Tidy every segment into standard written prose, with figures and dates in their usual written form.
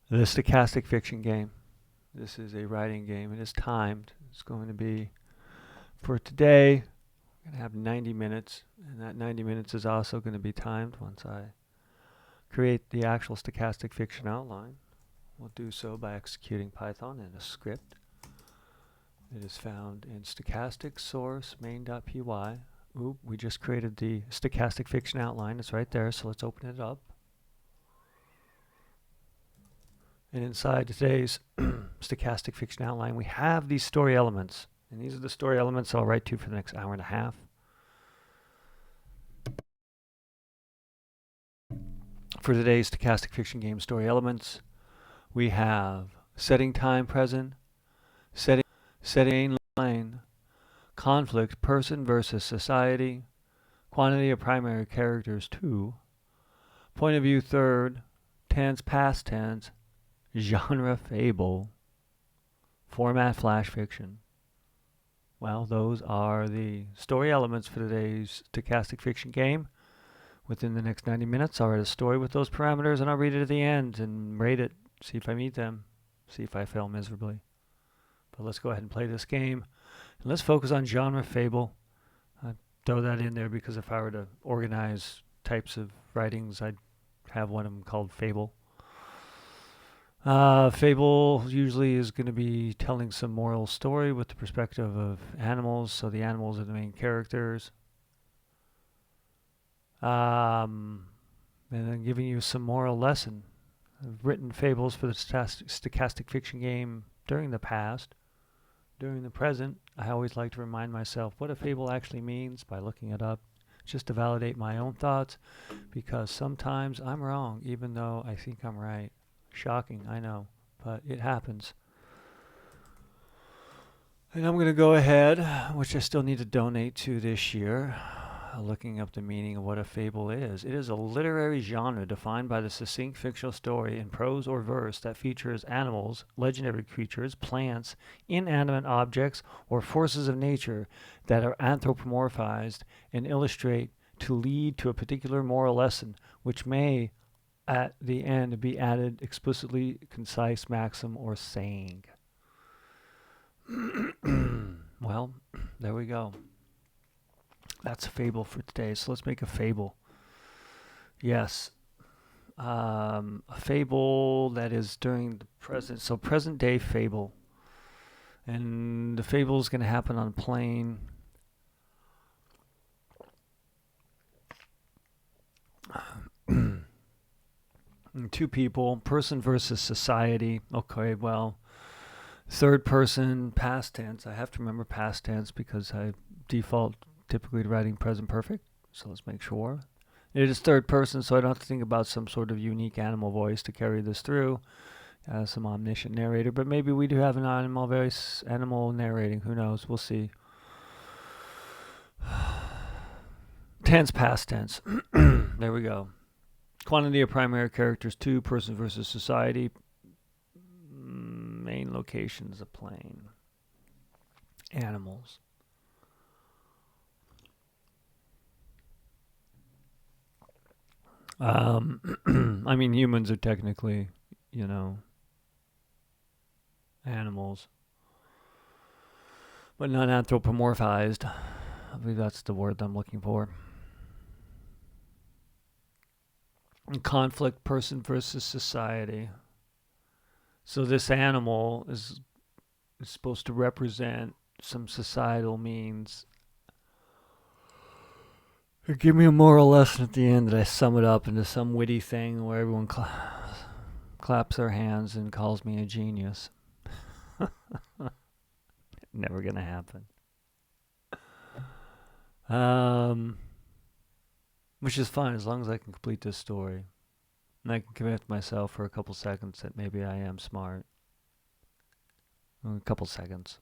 The stochastic fiction game. This is a writing game. It is timed. It's going to be, for today, we're going to have 90 minutes. And that 90 minutes is also going to be timed once I create the actual stochastic fiction outline. We'll do so by executing Python in a script. It is found in stochastic source main.py. Oop, we just created the stochastic fiction outline. It's right there, so let's open it up. And inside today's stochastic fiction outline, we have these story elements. And these are the story elements I'll write to for the next hour and a half. For today's stochastic fiction game story elements, we have setting time present, setting line, conflict person versus society, quantity of primary characters 2, point of view third, tense past tense, genre fable, format flash fiction. Well, those are the story elements for today's stochastic fiction game. Within the next 90 minutes, I'll write a story with those parameters and I'll read it at the end and rate it, see if I meet them, see if I fail miserably. But let's go ahead and play this game. And let's focus on genre fable. I'd throw that in there because if I were to organize types of writings, I'd have one of them called Fable. Fable usually is going to be telling some moral story with the perspective of animals, so the animals are the main characters. And then giving you some moral lesson. I've written fables for the stochastic fiction game during the past. During the present, I always like to remind myself what a fable actually means by looking it up, just to validate my own thoughts, because sometimes I'm wrong, even though I think I'm right. Shocking, I know, but it happens. And I'm going to go ahead, which I still need to donate to this year, looking up the meaning of what a fable is. It is a literary genre defined by the succinct fictional story in prose or verse that features animals, legendary creatures, plants, inanimate objects, or forces of nature that are anthropomorphized and illustrate to lead to a particular moral lesson, which may at the end be added explicitly concise maxim or saying. Well, there we go. That's a fable for today. So let's make a fable. Yes. A fable that is during the present. So present day fable. And the fable is going to happen on a plane. Two people, person versus society. Okay, well, third person, past tense. I have to remember past tense because I default typically to writing present perfect. So let's make sure. It is third person, so I don't have to think about some sort of unique animal voice to carry this through. Some omniscient narrator, but maybe we do have an animal voice, animal narrating. Who knows? We'll see. Tense, past tense. There we go. Quantity of primary characters 2, person versus society. Main location is a plane. Animals. I mean, humans are technically, animals, but not anthropomorphized. I believe that's the word I'm looking for. Conflict, person versus society. So this animal is supposed to represent some societal means. Give me a moral lesson at the end that I sum it up into some witty thing where everyone claps their hands and calls me a genius. Never gonna happen. Which is fine as long as I can complete this story. And I can commit to myself for a couple seconds that maybe I am smart. A couple seconds.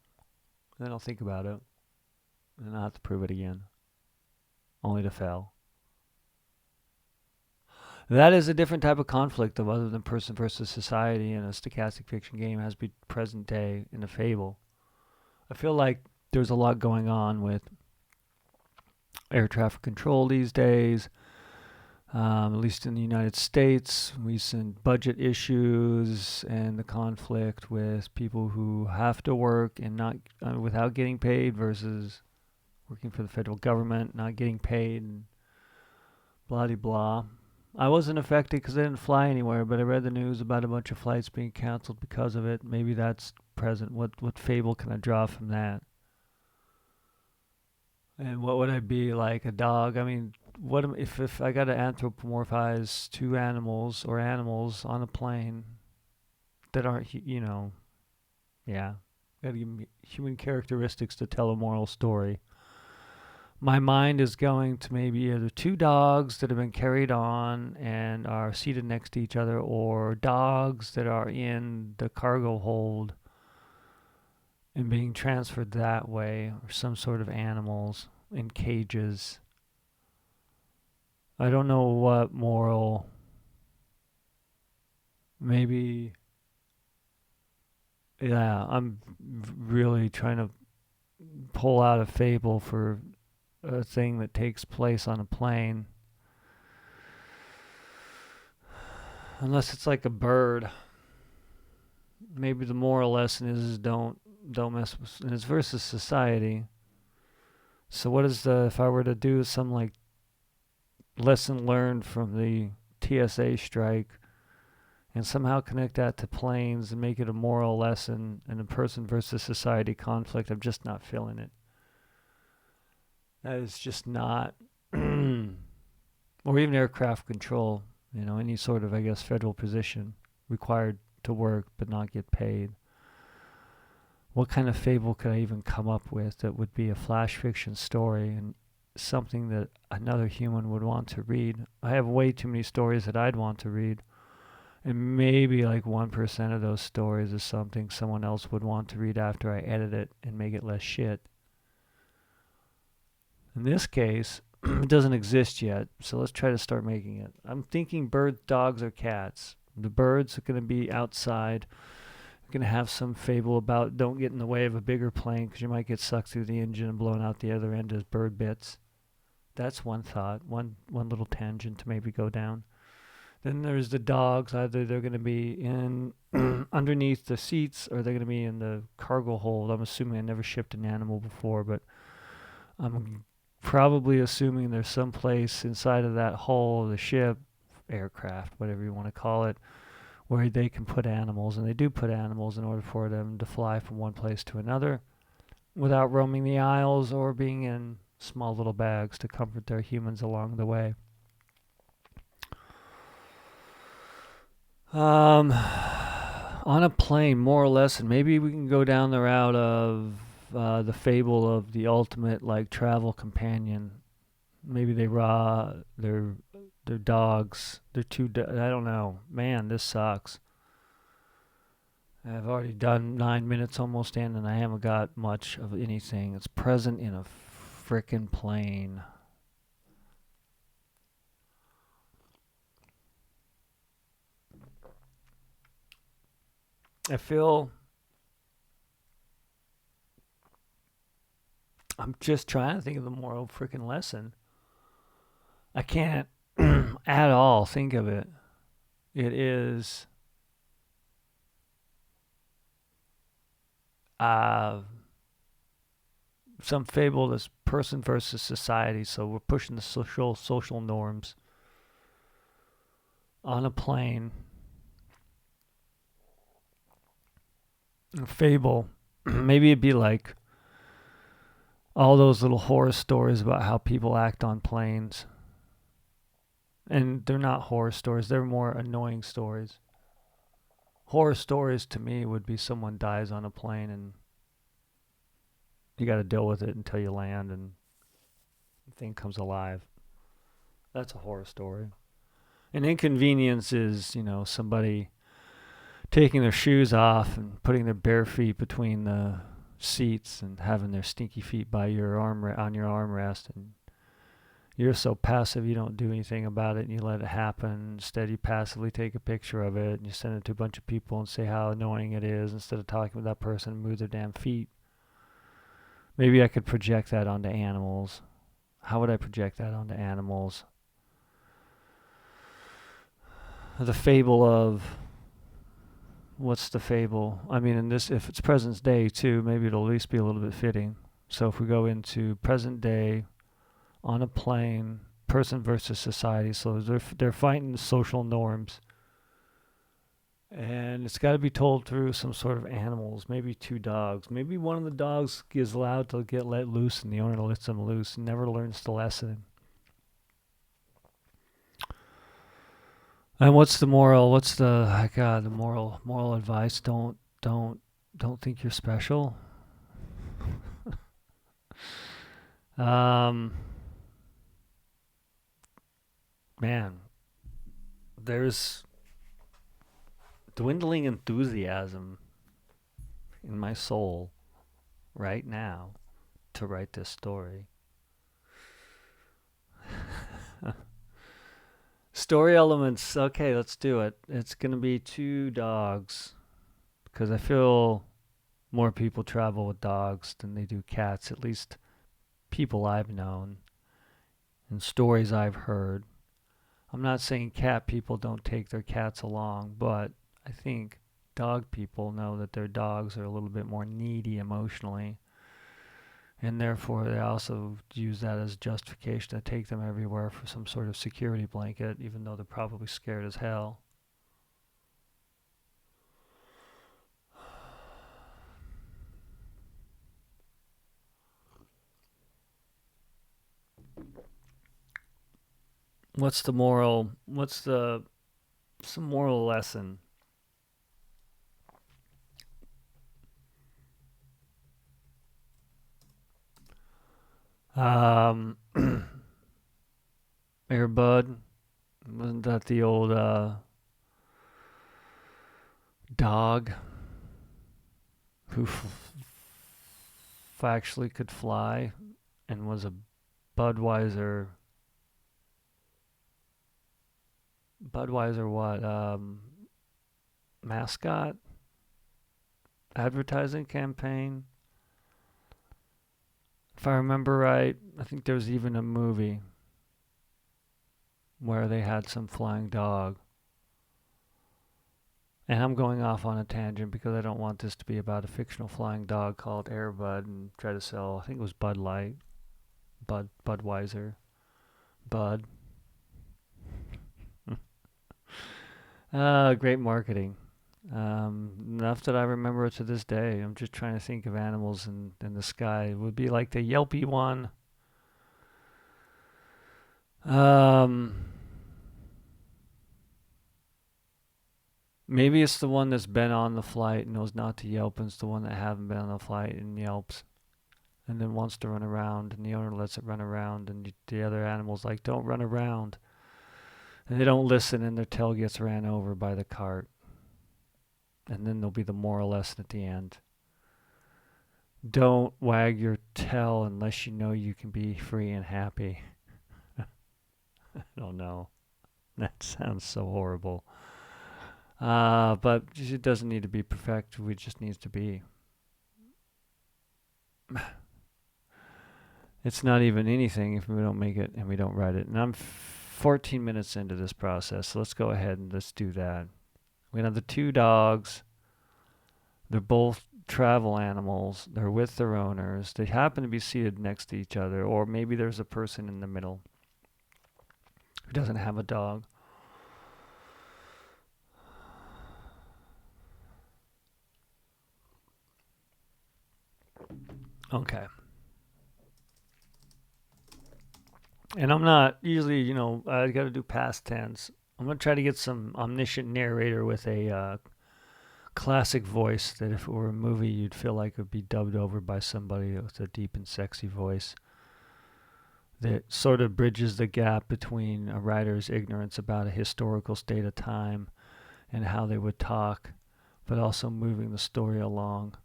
And then I'll think about it. And then I'll have to prove it again. Only to fail. That is a different type of conflict of other than person versus society in a stochastic fiction game has to be present day in a fable. I feel like there's a lot going on with air traffic control these days. At least in the United States, recent budget issues and the conflict with people who have to work and not without getting paid versus working for the federal government, not getting paid, and blah de blah. I wasn't affected because I didn't fly anywhere, but I read the news about a bunch of flights being canceled because of it. Maybe that's present. What fable can I draw from that? And what would I be like? A dog? I mean, if I got to anthropomorphize two animals or animals on a plane that aren't, yeah, got to give me human characteristics to tell a moral story. My mind is going to maybe either two dogs that have been carried on and are seated next to each other, or dogs that are in the cargo hold and being transferred that way, or some sort of animals in cages. I don't know what moral. Maybe, yeah, I'm really trying to pull out a fable for a thing that takes place on a plane. Unless it's like a bird. Maybe the moral lesson is don't mess with, and it's versus society. So what is the, if I were to do some like lesson learned from the TSA strike and somehow connect that to planes and make it a moral lesson and a person versus society conflict, I'm just not feeling it. That is just not, or even aircraft control, any sort of, I guess, federal position required to work but not get paid. What kind of fable could I even come up with that would be a flash fiction story and something that another human would want to read? I have way too many stories that I'd want to read. And maybe like 1% of those stories is something someone else would want to read after I edit it and make it less shit. In this case, it doesn't exist yet, so let's try to start making it. I'm thinking birds, dogs, or cats. The birds are going to be outside. Going to have some fable about don't get in the way of a bigger plane because you might get sucked through the engine and blown out the other end as bird bits. That's one thought, one little tangent to maybe go down. Then there's the dogs. Either they're going to be in underneath the seats or they're going to be in the cargo hold. I'm assuming I never shipped an animal before, but I'm probably assuming there's some place inside of that hull of the ship, aircraft, whatever you want to call it, where they can put animals, and they do put animals in order for them to fly from one place to another without roaming the aisles or being in small little bags to comfort their humans along the way. On a plane, more or less, and maybe we can go down the route of the fable of the ultimate like travel companion. Maybe their dogs. They're I don't know. Man, this sucks. I've already done 9 minutes almost in, and I haven't got much of anything. It's present in a frickin' plane. I feel I'm just trying to think of the moral frickin' lesson. I can't at all think of it. It is some fable that's person versus society. So we're pushing the social norms on a plane. A fable. Maybe it'd be like all those little horror stories about how people act on planes. And they're not horror stories, they're more annoying stories. Horror stories to me would be someone dies on a plane and you got to deal with it until you land and the thing comes alive. That's a horror story. An inconvenience is, somebody taking their shoes off and putting their bare feet between the seats and having their stinky feet by your on your armrest, and you're so passive you don't do anything about it and you let it happen. Instead, you passively take a picture of it and you send it to a bunch of people and say how annoying it is instead of talking with that person and move their damn feet. Maybe I could project that onto animals. How would I project that onto animals? the fable of what's the fable? I mean, in this, if it's present day too, maybe it'll at least be a little bit fitting. So if we go into present day on a plane, person versus society, so they're fighting social norms, and it's got to be told through some sort of animals, maybe two dogs. Maybe one of the dogs is allowed to get let loose, and the owner lets them loose and never learns the lesson. And what's the moral? What's the God? The moral advice? Don't think you're special. Um, man, there's dwindling enthusiasm in my soul right now to write this story. Story elements. Okay, let's do it. It's going to be two dogs because I feel more people travel with dogs than they do cats, at least people I've known and stories I've heard. I'm not saying cat people don't take their cats along, but I think dog people know that their dogs are a little bit more needy emotionally, and therefore they also use that as justification to take them everywhere for some sort of security blanket, even though they're probably scared as hell. What's the moral? What's the some moral lesson? Um, Airbud, wasn't that the old dog who actually could fly and was a Budweiser Budweiser what mascot advertising campaign? If I remember right, I think there was even a movie where they had some flying dog. And I'm going off on a tangent because I don't want this to be about a fictional flying dog called Airbud and try to sell, I think it was Bud Light, Budweiser, Bud. Great marketing. Enough that I remember it to this day. I'm just trying to think of animals in the sky. It would be like the Yelpy one. Um, Maybe it's the one that's been on the flight and knows not to Yelp, and it's the one that haven't been on the flight and yelps, and then wants to run around, and the owner lets it run around, and the other animal's like, "Don't run around," and they don't listen, and their tail gets ran over by the cart, and then there'll be the moral lesson at the end. Don't wag your tail unless you know you can be free and happy. I don't know. That sounds so horrible. But it doesn't need to be perfect. We just needs to be. It's not even anything if we don't make it and we don't write it. And I'm 14 minutes into this process, so let's go ahead and let's do that. We have the two dogs. They're both travel animals. They're with their owners. They happen to be seated next to each other, or maybe there's a person in the middle who doesn't have a dog. Okay. And I'm not usually, I got to do past tense. I'm going to try to get some omniscient narrator with a classic voice that if it were a movie, you'd feel like it would be dubbed over by somebody with a deep and sexy voice that sort of bridges the gap between a writer's ignorance about a historical state of time and how they would talk, but also moving the story along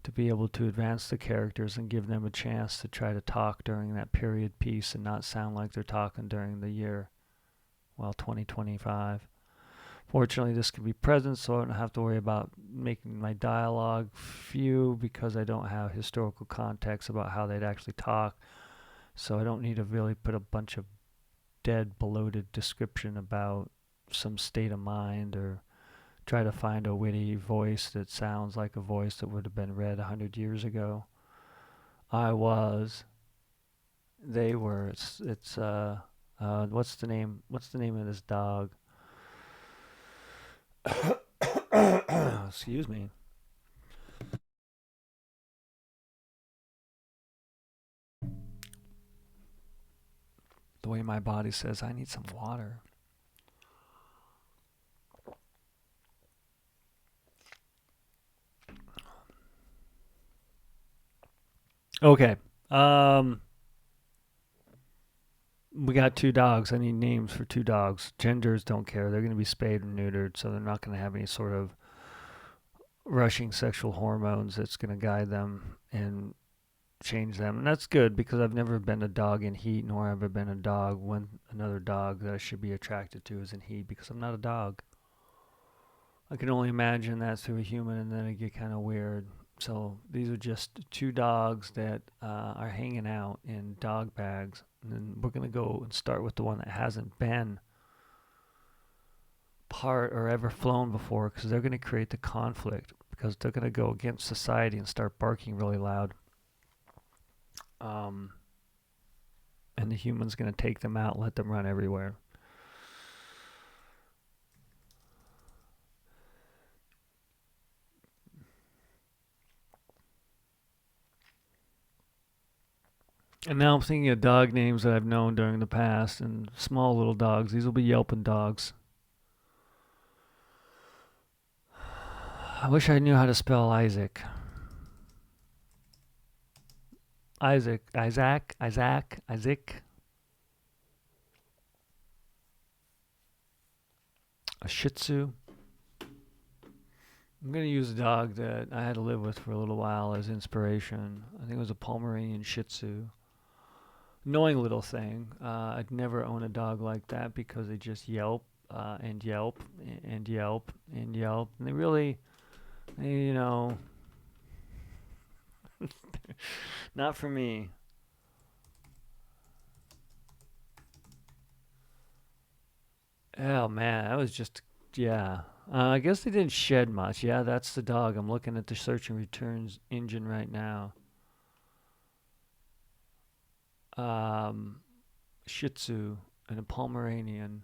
to be able to advance the characters and give them a chance to try to talk during that period piece and not sound like they're talking during the year, 2025. Fortunately, this can be present, so I don't have to worry about making my dialogue few because I don't have historical context about how they'd actually talk. So I don't need to really put a bunch of dead, bloated description about some state of mind or try to find a witty voice that sounds like a voice that would have been read 100 years ago. I was. They were. What's the name? What's the name of this dog? Excuse me. The way my body says I need some water. Okay. We got 2 dogs. I need names for 2 dogs. Genders don't care. They're going to be spayed and neutered, so they're not going to have any sort of rushing sexual hormones that's going to guide them and change them. And that's good because I've never been a dog in heat, nor have I been a dog when another dog that I should be attracted to is in heat because I'm not a dog. I can only imagine that through a human, and then it get kind of weird. So these are just 2 dogs that are hanging out in dog bags. And then we're going to go and start with the one that hasn't been part or ever flown before because they're going to create the conflict because they're going to go against society and start barking really loud. And the human's going to take them out, let them run everywhere. And now I'm thinking of dog names that I've known during the past and small little dogs. These will be yelping dogs. I wish I knew how to spell Isaac. Isaac. A Shih Tzu. I'm going to use a dog that I had to live with for a little while as inspiration. I think it was a Pomeranian Shih Tzu. Annoying little thing. I'd never own a dog like that because they just yelp and yelp and yelp and yelp. And they really, not for me. Oh man, that was just, yeah. I guess they didn't shed much. Yeah, that's the dog. I'm looking at the search and returns engine right now. Um, Shih Tzu and a Pomeranian.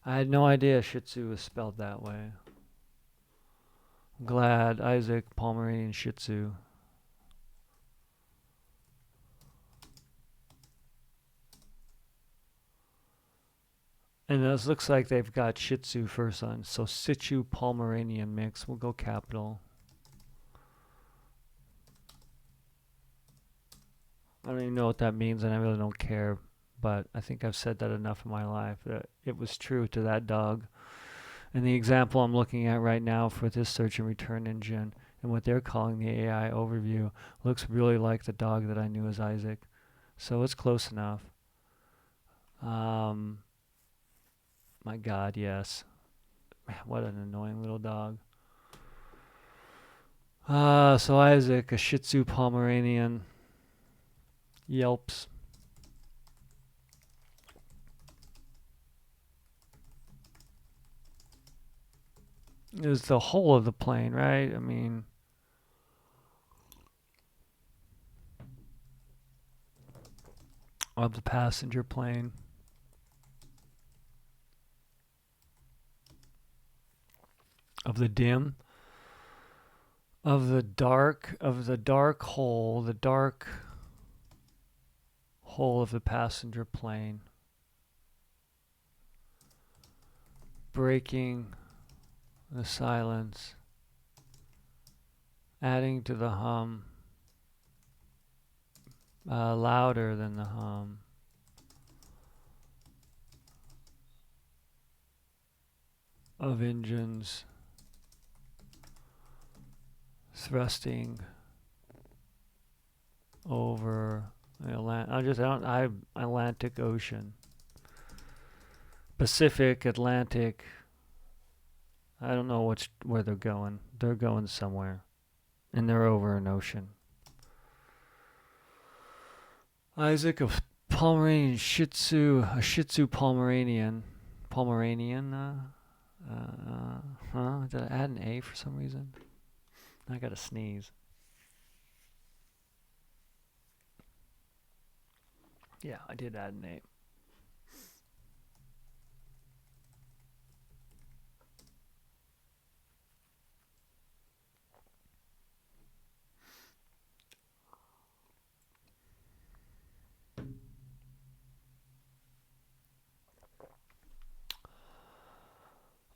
I had no idea Shih Tzu was spelled that way. I'm glad. Isaac, Pomeranian, Shih Tzu. And this looks like they've got Shih Tzu first on. So Situ Pomeranian mix. We'll go capital. I don't even know what that means, and I really don't care. But I think I've said that enough in my life that it was true to that dog. And the example I'm looking at right now for this search and return engine and what they're calling the AI overview looks really like the dog that I knew as Isaac. So it's close enough. My God, yes. Man, what an annoying little dog. So Isaac, a Shih Tzu Pomeranian, yelps. It was the whole of the plane, right? I mean, of the passenger plane. Of the dim. Of the dark hole, the dark hole of the passenger plane. Breaking the silence, adding to the hum, louder than the hum. Of engines thrusting over the Atlantic Ocean. Pacific, Atlantic. I don't know where they're going. They're going somewhere. And they're over an ocean. Isaac of Pomeranian Shih Tzu, a Shih Tzu Pomeranian. Did I add an A for some reason? I gotta sneeze. Yeah, I did add an A.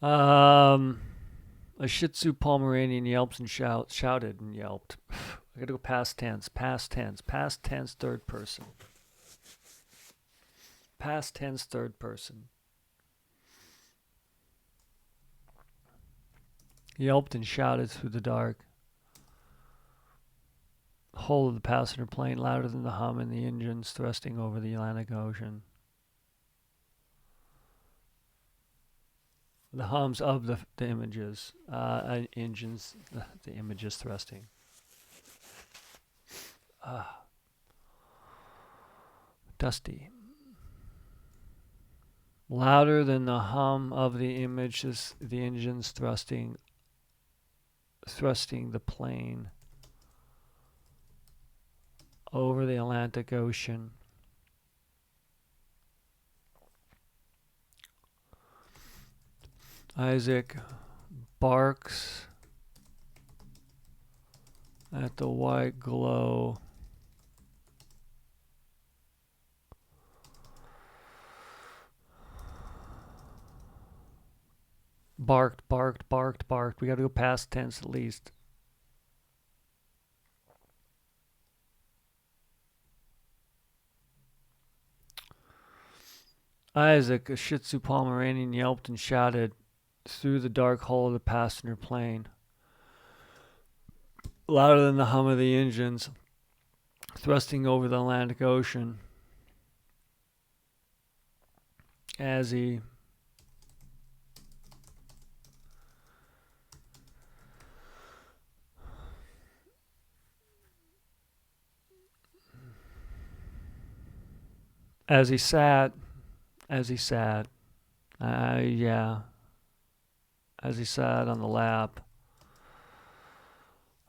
A Shih Tzu Pomeranian yelps and shouted and yelped. I gotta go past tense, third person. Past tense, third person. Yelped and shouted through the dark. Whole of the passenger plane louder than the hum and the engines thrusting over the Atlantic Ocean. The hums of the images, engines, the images thrusting. Dusty. Louder than the hum of the images, the engines thrusting the plane over the Atlantic Ocean. Isaac barks at the white glow. Barked. We gotta go past tense at least. Isaac, a Shih Tzu Pomeranian, yelped and shouted through the dark hole of the passenger plane, louder than the hum of the engines thrusting over the Atlantic Ocean, as he sat on the lap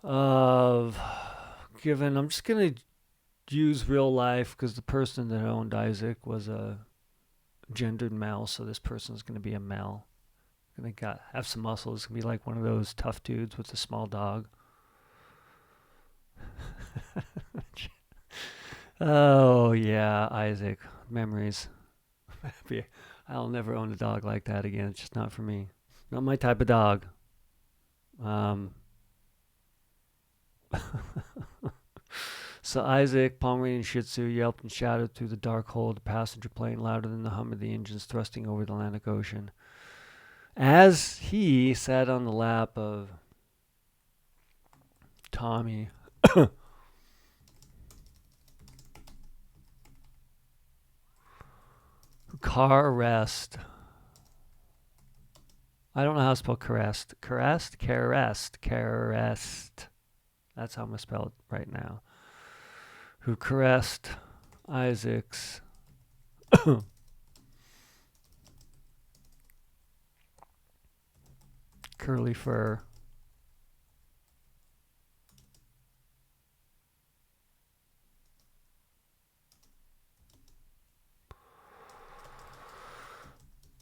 of I'm just going to use real life because the person that owned Isaac was a gendered male, so this person's going to be a male. Going to have some muscles, going to be like one of those tough dudes with a small dog. Oh yeah, Isaac, memories. I'll never own a dog like that again. It's just not for me. Not my type of dog. So Isaac, Pomeranian Shih Tzu, yelped and shouted through the dark hole of the passenger plane, louder than the hum of the engines thrusting over the Atlantic Ocean, as he sat on the lap of Tommy. Car arrest. I don't know how to spell caressed. Caressed? Caressed. That's how I'm going to spell it right now. Who caressed Isaac's curly fur.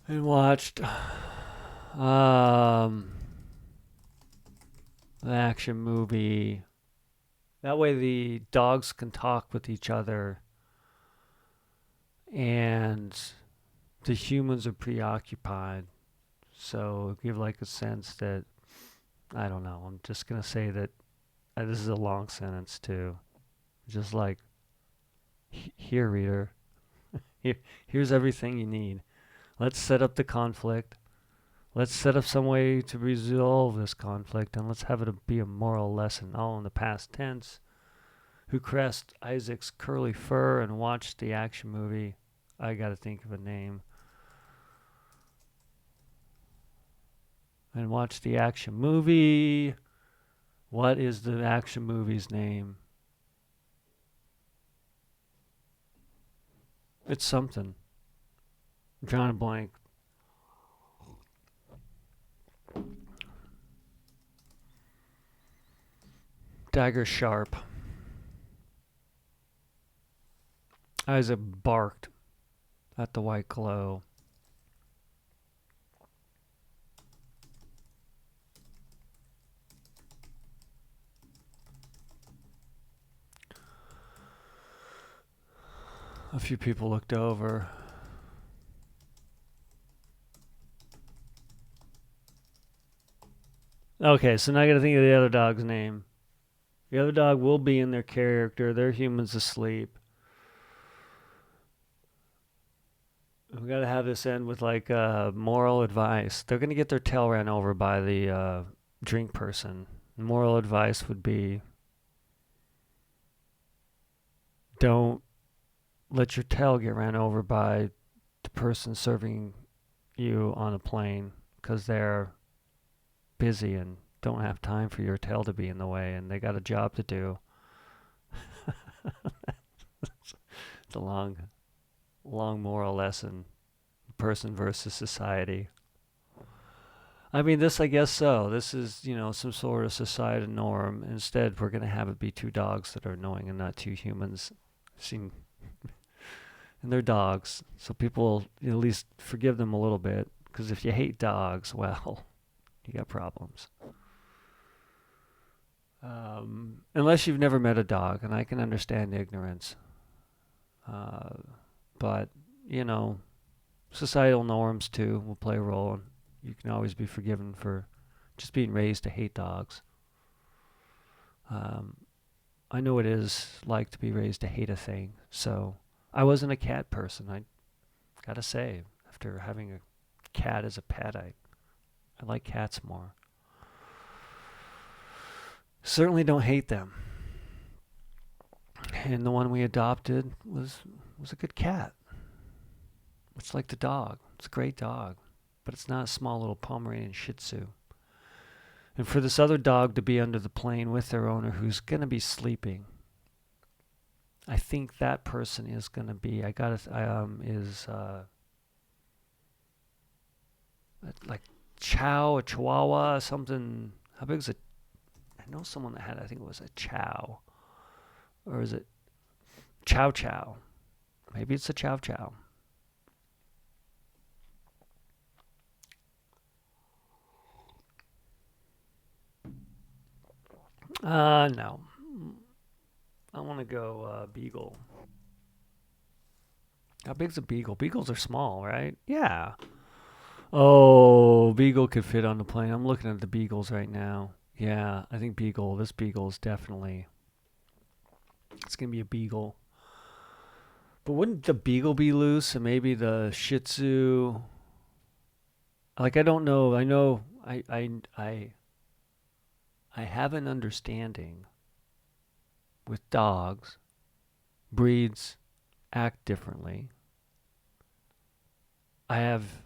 And watched an action movie. That way the dogs can talk with each other and the humans are preoccupied. So give like a sense that, I don't know, I'm just going to say that this is a long sentence too. Just like, here, reader, here's everything you need. Let's set up the conflict. Let's set up some way to resolve this conflict, and let's have it be a moral lesson, all in the past tense. Who caressed Isaac's curly fur and watched the action movie. I gotta think of a name. And watched the action movie. What is the action movie's name? It's something. I'm drawing a blank. Dagger sharp. Isaac barked at the white glow. A few people looked over. Okay, so now I gotta think of the other dog's name. The other dog will be in their character. They're humans asleep. We gotta have this end with like moral advice. They're gonna get their tail ran over by the drink person. Moral advice would be don't let your tail get ran over by the person serving you on a plane because they're busy and don't have time for your tail to be in the way and they got a job to do. It's a long moral lesson. Person versus society. I mean, this, I guess so. This is, some sort of societal norm. Instead, we're going to have it be two dogs that are annoying and not two humans. And they're dogs. So people at least forgive them a little bit. Because if you hate dogs, well, you got problems. Unless you've never met a dog, and I can understand ignorance. But, societal norms too will play a role, and you can always be forgiven for just being raised to hate dogs. I know what it is like to be raised to hate a thing, so I wasn't a cat person. I gotta say, after having a cat as a pet, I like cats more. Certainly don't hate them. And the one we adopted was a good cat. It's like the dog. It's a great dog. But it's not a small little Pomeranian Shih Tzu. And for this other dog to be under the plane with their owner who's going to be sleeping, I think that person is going to be, like Chow, a Chihuahua, something. How big is it? I know someone that had, I think it was a Chow. Or is it Chow Chow? Maybe it's a Chow Chow. No. I want to go Beagle. How big's a Beagle? Beagles are small, right? Yeah. Oh, Beagle could fit on the plane. I'm looking at the Beagles right now. Yeah, I think this Beagle is definitely, it's going to be a Beagle. But wouldn't the Beagle be loose and maybe the Shih Tzu? Like, I don't know. I know I have an understanding with dogs. Breeds act differently. I have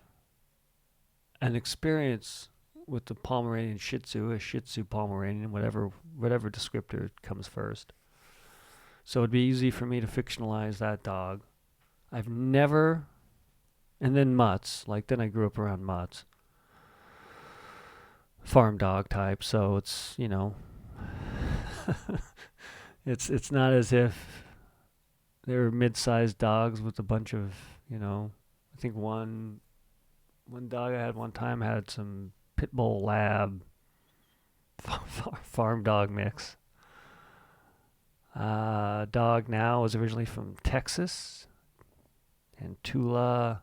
an experience with the Pomeranian Shih Tzu, a Shih Tzu Pomeranian, whatever descriptor comes first. So it'd be easy for me to fictionalize that dog. I've never, and then mutts, then I grew up around mutts. Farm dog type, so it's, it's not as if they're mid-sized dogs with a bunch of, I think one dog I had one time had some pit bull lab farm dog mix. Dog now was originally from Texas, and Tula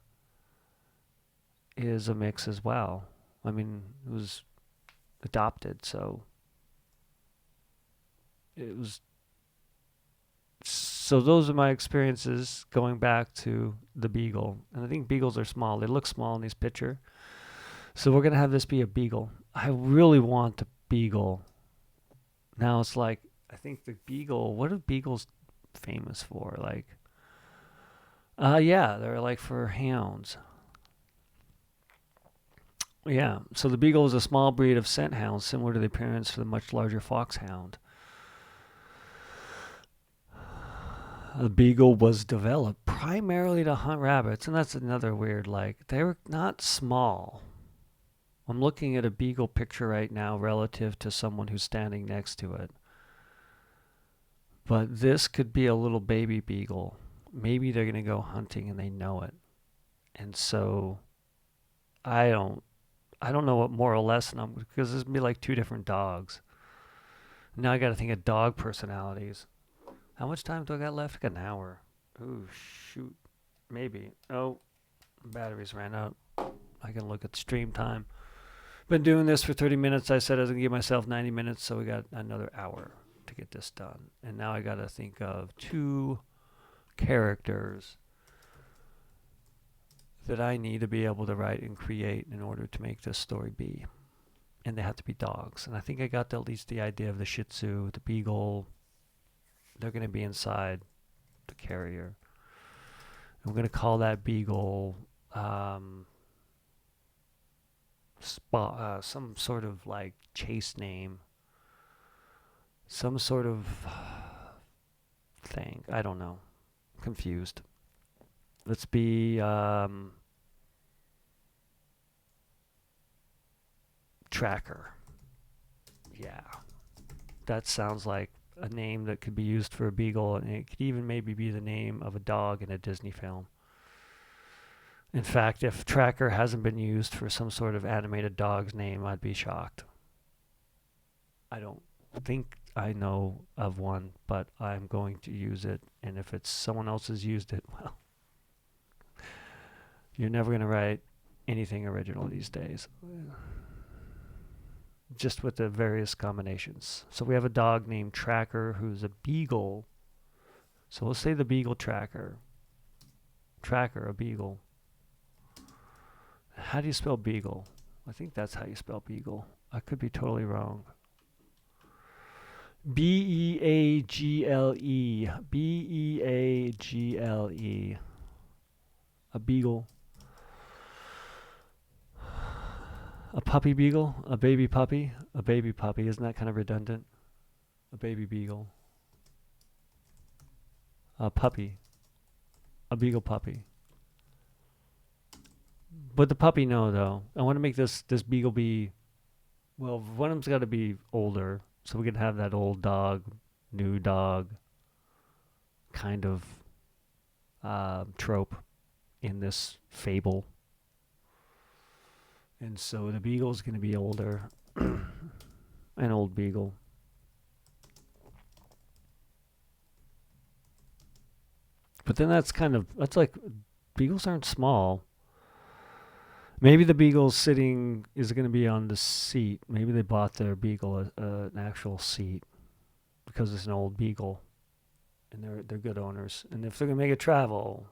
is a mix as well. I mean, it was adopted, so it was. So those are my experiences going back to the Beagle, and I think Beagles are small. They look small in this picture, so we're gonna have this be a Beagle. I really want the Beagle. Now it's like, I think the Beagle. What are Beagles famous for? Yeah, they're for hounds. Yeah, so the Beagle is a small breed of scent hound, similar to the appearance of the much larger foxhound. The beagle was developed primarily to hunt rabbits, and that's another weird, like, they were not small. I'm looking at a beagle picture right now relative to someone who's standing next to it. But this could be a little baby beagle. Maybe they're going to go hunting and they know it. And so I don't know what moral lesson I'm, because this would be like two different dogs. Now I got to think of dog personalities. How much time do I got left? I got an hour. Ooh, shoot. Maybe. Oh, batteries ran out. I can look at stream time. Been doing this for 30 minutes. I said I was going to give myself 90 minutes, so we got another hour to get this done. And now I got to think of two characters that I need to be able to write and create in order to make this story be. And they have to be dogs. And I think I got at least the idea of the Shih Tzu, the Beagle. They're going to be inside the carrier. I'm going to call that Beagle some sort of like chase name. Some sort of thing. I don't know. Confused. Let's be Tracker. Yeah. That sounds like a name that could be used for a beagle, and it could even maybe be the name of a dog in a Disney film. In fact, if Tracker hasn't been used for some sort of animated dog's name, I'd be shocked. I don't think I know of one, but I'm going to use it, and if it's someone else has used it, well, you're never going to write anything original these days. Just with the various combinations. So we have a dog named Tracker who's a beagle. So we'll say the Beagle Tracker. Tracker, a beagle. How do you spell beagle? I think that's how you spell beagle. I could be totally wrong. B-E-A-G-L-E. B-E-A-G-L-E. A beagle. A puppy beagle, a baby puppy, isn't that kind of redundant? A baby beagle. A puppy. A beagle puppy. But the puppy, no, though. I want to make this beagle be, well, one of them's got to be older, so we can have that old dog, new dog kind of trope in this fable. And so the beagle's going to be older. An old beagle. But then that's like, beagles aren't small. Maybe the beagle's sitting is going to be on the seat. Maybe they bought their beagle an actual seat because it's an old beagle. And they're good owners. And if they're going to make it travel...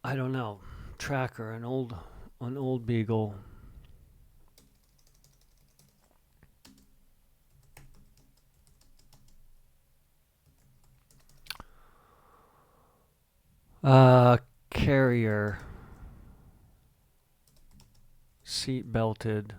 I don't know. Tracker, an old beagle. Carrier. Seat belted.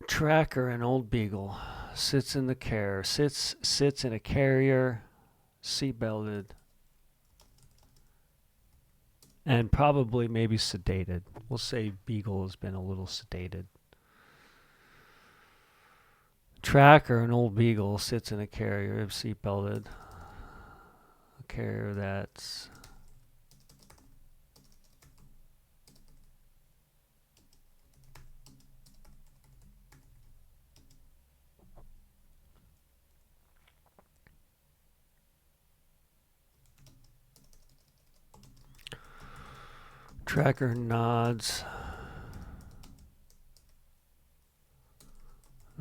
Tracker, an old beagle, sits in a carrier, seat belted, and probably maybe sedated. We'll say beagle has been a little sedated. Tracker, an old beagle, sits in a carrier, seat belted. A carrier that's Tracker nods.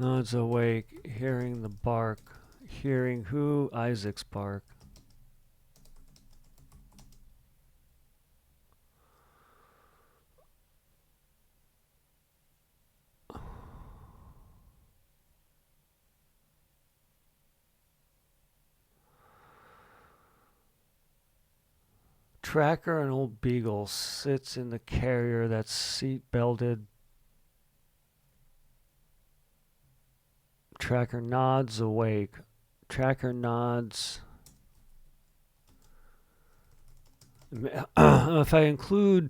Nods awake, hearing the bark. Hearing who? Isaac's bark. Tracker, an old beagle, sits in the carrier that's seat-belted. Tracker nods awake. Tracker nods. If I include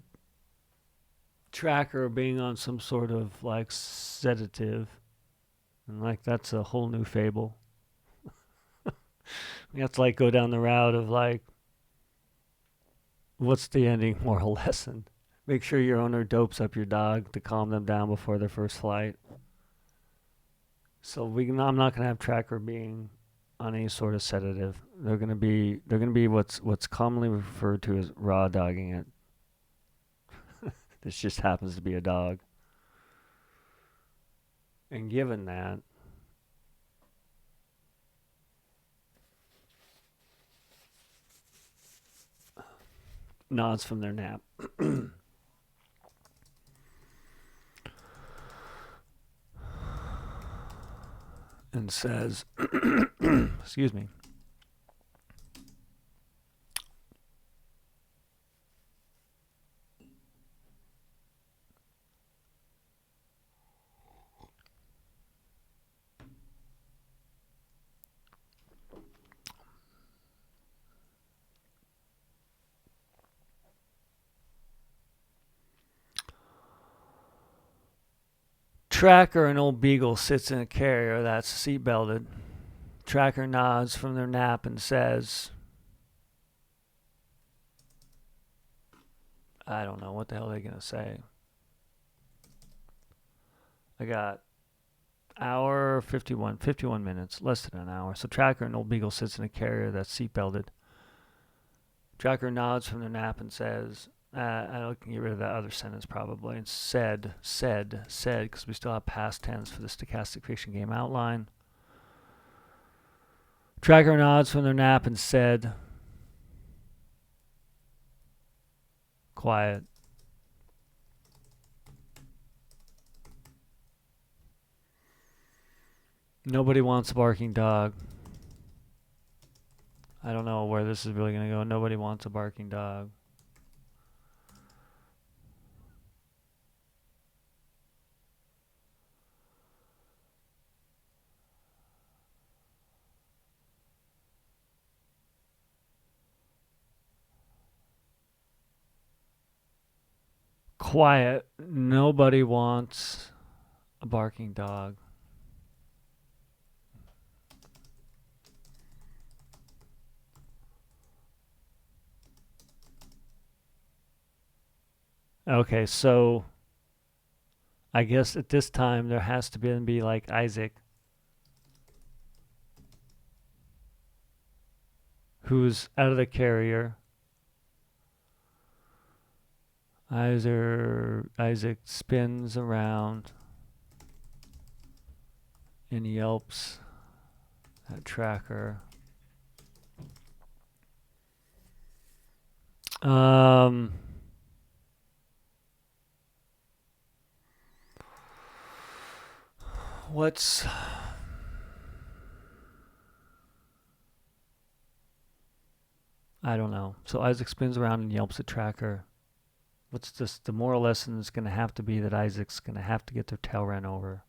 Tracker being on some sort of like sedative, and like that's a whole new fable. We have to like go down the route of like, what's the ending moral lesson? Make sure your owner dopes up your dog to calm them down before their first flight. So I'm not gonna have Tracker being on any sort of sedative. They're gonna be what's commonly referred to as raw dogging it. This just happens to be a dog. And given that, nods from their nap. And says, excuse me. Tracker, an old beagle, sits in a carrier that's seat-belted. Tracker nods from their nap and says, I don't know, what the hell are they going to say? I got hour 51 minutes, less than an hour. So Tracker, an old beagle, sits in a carrier that's seat-belted. Tracker nods from their nap and says, I can get rid of that other sentence probably. And said, because we still have past tense for the stochastic fiction game outline. Tracker nods from their nap and said, quiet. Nobody wants a barking dog. I don't know where this is really going to go. Nobody wants a barking dog. Quiet. Nobody wants a barking dog. Okay, so I guess at this time there has to be like Isaac, who's out of the carrier. Isaac spins around and yelps at Tracker. What's I don't know. So Isaac spins around and yelps at Tracker. What's this? The moral lesson is going to have to be that Isaac's going to have to get their tail ran over.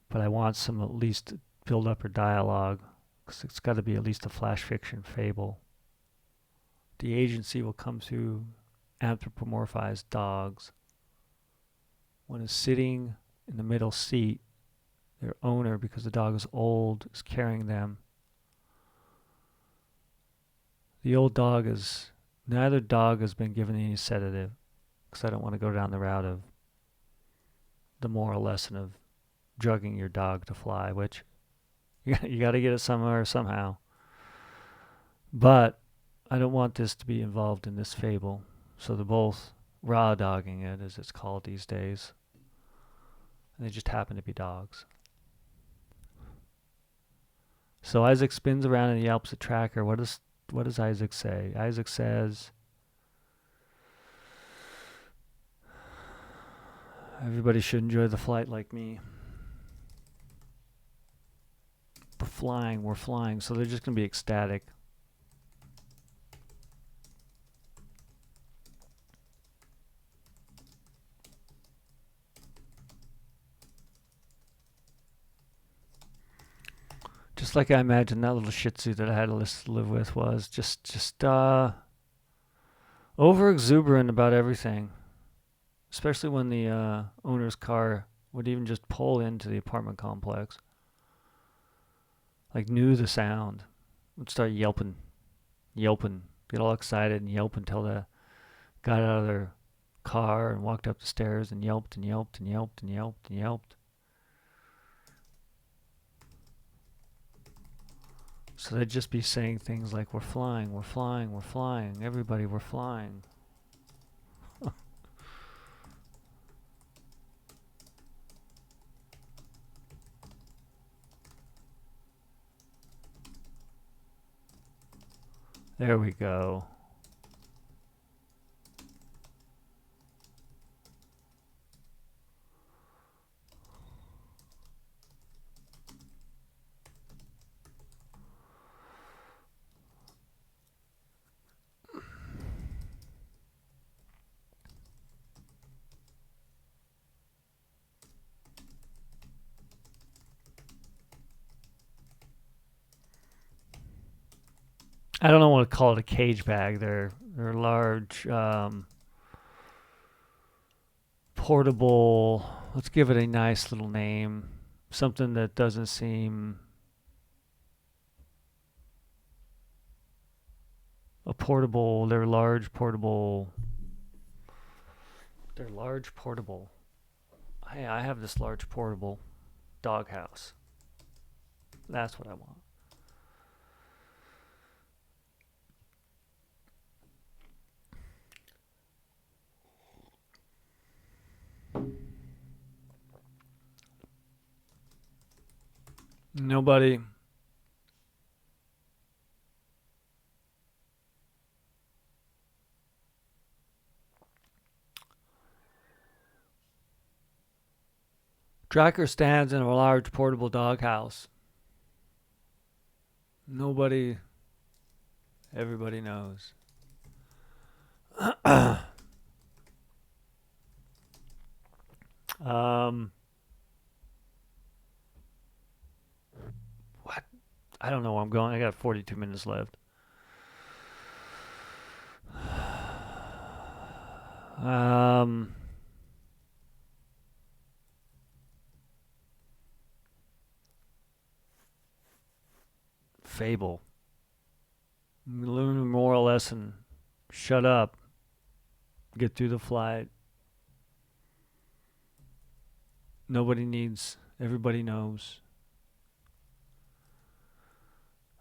But I want some at least build up or dialogue, because it's got to be at least a flash fiction fable. The agency will come through anthropomorphized dogs. One is sitting in the middle seat. Their owner, because the dog is old, is carrying them. The old dog is, neither dog has been given any sedative, because I don't want to go down the route of the moral lesson of drugging your dog to fly, which you got to get it somewhere somehow. But I don't want this to be involved in this fable, so they're both raw dogging it, as it's called these days. They just happen to be dogs. So Isaac spins around and yelps at Tracker. What does Isaac say? Isaac says, everybody should enjoy the flight like me. We're flying. So they're just going to be ecstatic. Just like I imagined that little Shih Tzu that I had to live with was just over exuberant about everything, especially when the owner's car would even just pull into the apartment complex. Like knew the sound, would start yelping, get all excited and yelp until they got out of their car and walked up the stairs and yelped and yelped and yelped and yelped and yelped. So they'd just be saying things like, we're flying, we're flying, we're flying. Everybody, we're flying. There we go. I don't know what to call it, a cage bag. They're large, portable. Let's give it a nice little name. Something that doesn't seem a portable. They're large portable. I have this large portable doghouse. That's what I want. Nobody. Tracker stands in a large portable doghouse. Nobody. Everybody knows. What? I don't know where I'm going. I got 42 minutes left. Fable. Learn a moral lesson. Shut up. Get through the flight. Nobody needs. Everybody knows.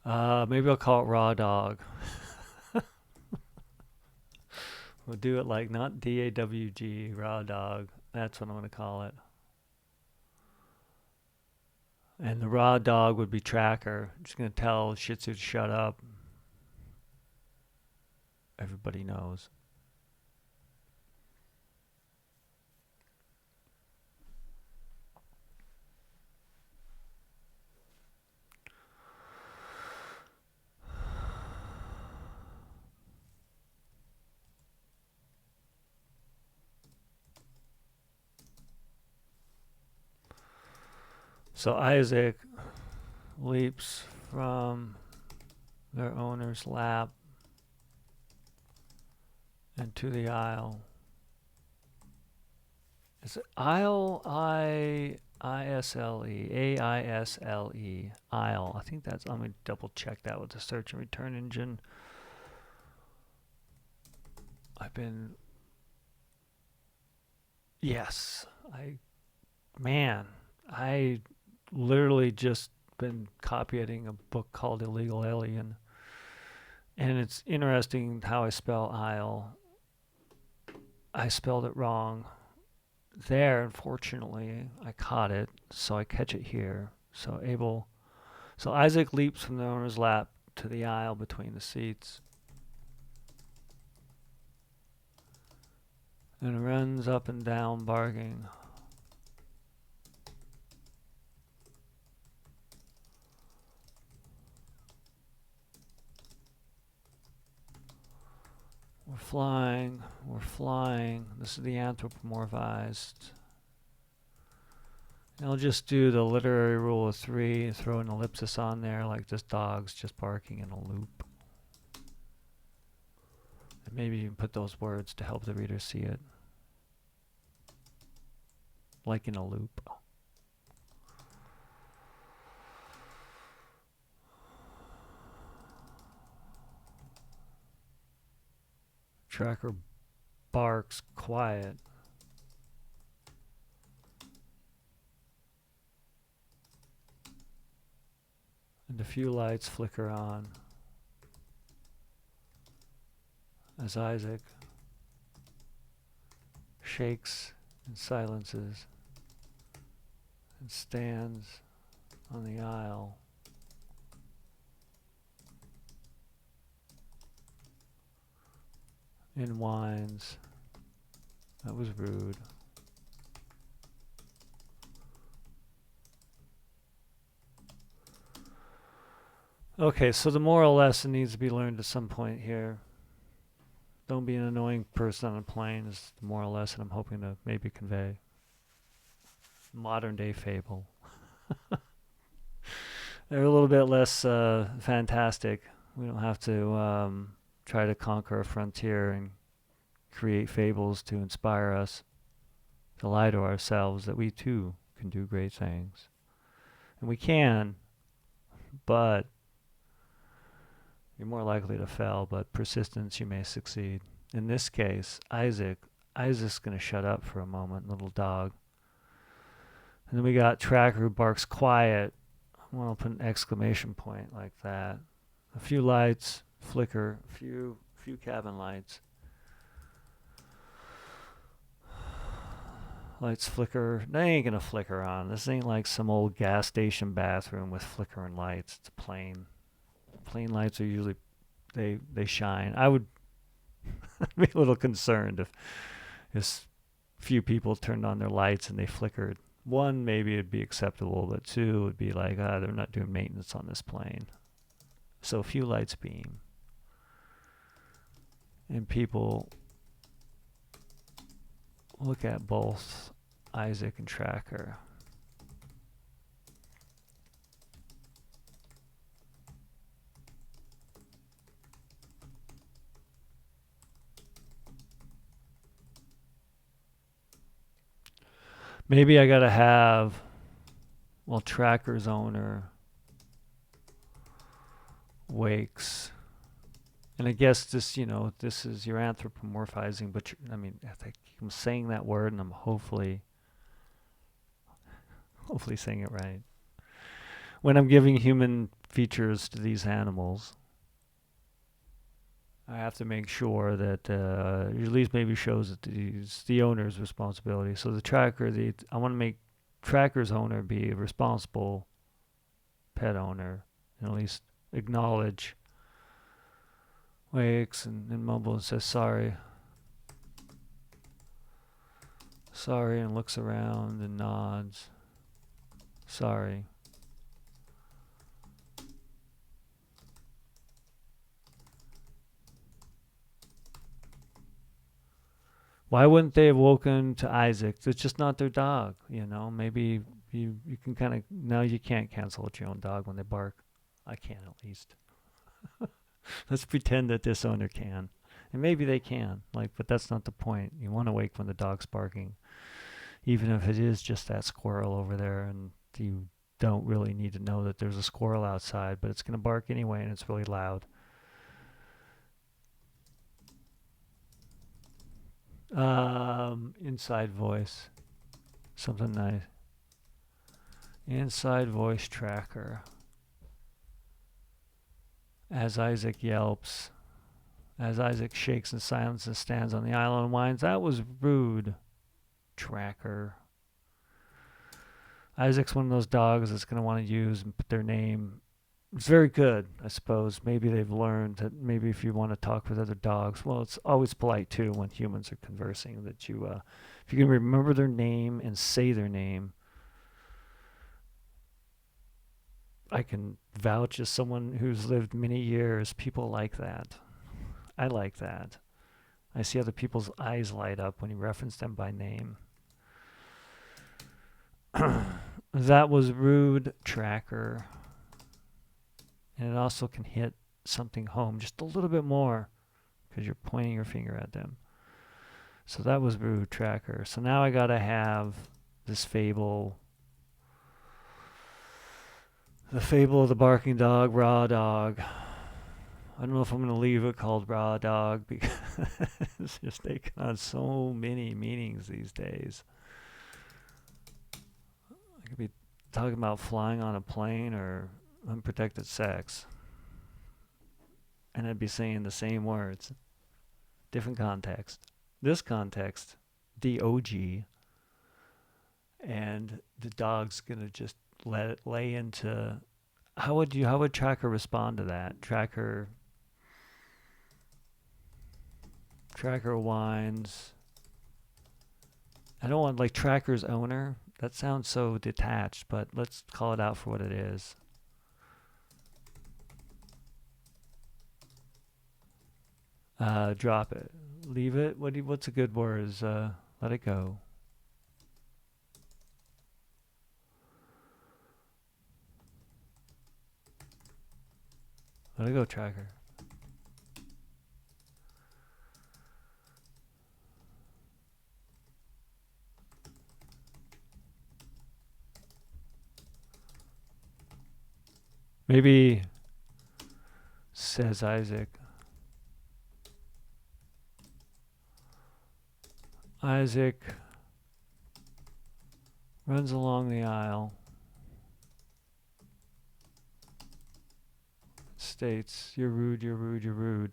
Maybe I'll call it Raw Dog. We'll do it like not DAWG, Raw Dog. That's what I'm going to call it. And the Raw Dog would be Tracker. I'm just going to tell Shih Tzu to shut up. Everybody knows. So Isaac leaps from their owner's lap into the aisle. Is it aisle? I-S-L-E. A-I-S-L-E. Aisle. I think that's, let me double check that with the search and return engine. Yes. I literally just been copying a book called Illegal Alien. And it's interesting how I spell aisle. I spelled it wrong. there, unfortunately, I caught it, so I catch it here. So Isaac leaps from the owner's lap to the aisle between the seats and runs up and down barking. We're flying, we're flying. This is the anthropomorphized. And I'll just do the literary rule of 3, throw an ellipsis on there, like this dog's just barking in a loop. And maybe you can put those words to help the reader see it. Like in a loop. Tracker barks quiet. And a few lights flicker on as Isaac shakes and silences and stands on the aisle. And whines. That was rude. Okay, so the moral lesson needs to be learned at some point here. Don't be an annoying person on a plane is the moral lesson I'm hoping to maybe convey. Modern day Fable. They're a little bit less fantastic. We don't have to try to conquer a frontier and create fables to inspire us to lie to ourselves that we too can do great things. And we can, but you're more likely to fail, but persistence, you may succeed. In this case, Isaac's going to shut up for a moment, little dog. And then we got Tracker who barks quiet. I want to put an exclamation point like that. A few lights flicker, a few cabin lights. Lights flicker. They ain't going to flicker on. This ain't like some old gas station bathroom with flickering lights. It's a plane. Plane lights are usually, they shine. I would be a little concerned if few people turned on their lights and they flickered. One, maybe it'd be acceptable, but two would be like, they're not doing maintenance on this plane. So a few lights beam. And people look at both Isaac and Tracker. Maybe I gotta have, Tracker's owner wakes. And I guess this is your anthropomorphizing, but I'm saying that word and I'm hopefully saying it right. When I'm giving human features to these animals, I have to make sure that at least maybe shows that it's the owner's responsibility. So the tracker, I want to make Tracker's owner be a responsible pet owner, and at least acknowledge, wakes and mumbles and says sorry, and looks around and nods, sorry. Why wouldn't they have woken to Isaac? It's just not their dog, Maybe you can kind of, no, you can't cancel out your own dog when they bark. I can at least. Let's pretend that this owner can. And maybe they can, but that's not the point. You want to wake when the dog's barking, even if it is just that squirrel over there and you don't really need to know that there's a squirrel outside, but it's going to bark anyway and it's really loud. Inside voice. Something nice. Inside voice tracker. As Isaac yelps, as Isaac shakes in silence and stands on the island and whines, that was rude. tracker. Isaac's one of those dogs that's going to want to use and put their name. It's very good, I suppose. Maybe they've learned that maybe if you want to talk with other dogs, well, it's always polite too when humans are conversing that you, if you can remember their name and say their name. I can vouch as someone who's lived many years. People like that. I like that. I see other people's eyes light up when you reference them by name. That was rude tracker. And it also can hit something home just a little bit more because you're pointing your finger at them. So that was rude tracker. So now I got to have this fable. The fable of the barking dog, raw dog. I don't know if I'm going to leave it called raw dog because it's just taking on so many meanings these days. I could be talking about flying on a plane or unprotected sex. And I'd be saying the same words. Different context. This context, D-O-G. And the dog's going to just let it lay into... How would Tracker respond to that? Tracker whines. I don't want like Tracker's owner. That sounds so detached, but let's call it out for what it is. Drop it. Leave it. What's a good word? Is let it go. Let it go, Tracker. Maybe, says Isaac. Isaac runs along the aisle. States, you're rude, you're rude, you're rude.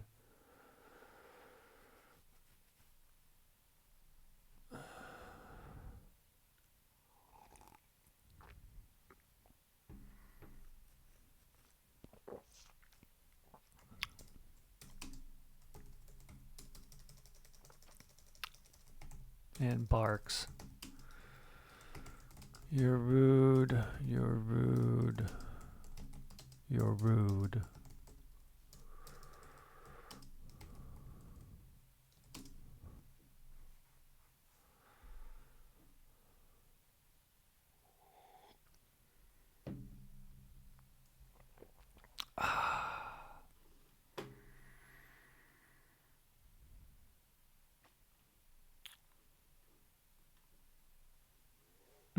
And barks. You're rude, you're rude, you're rude.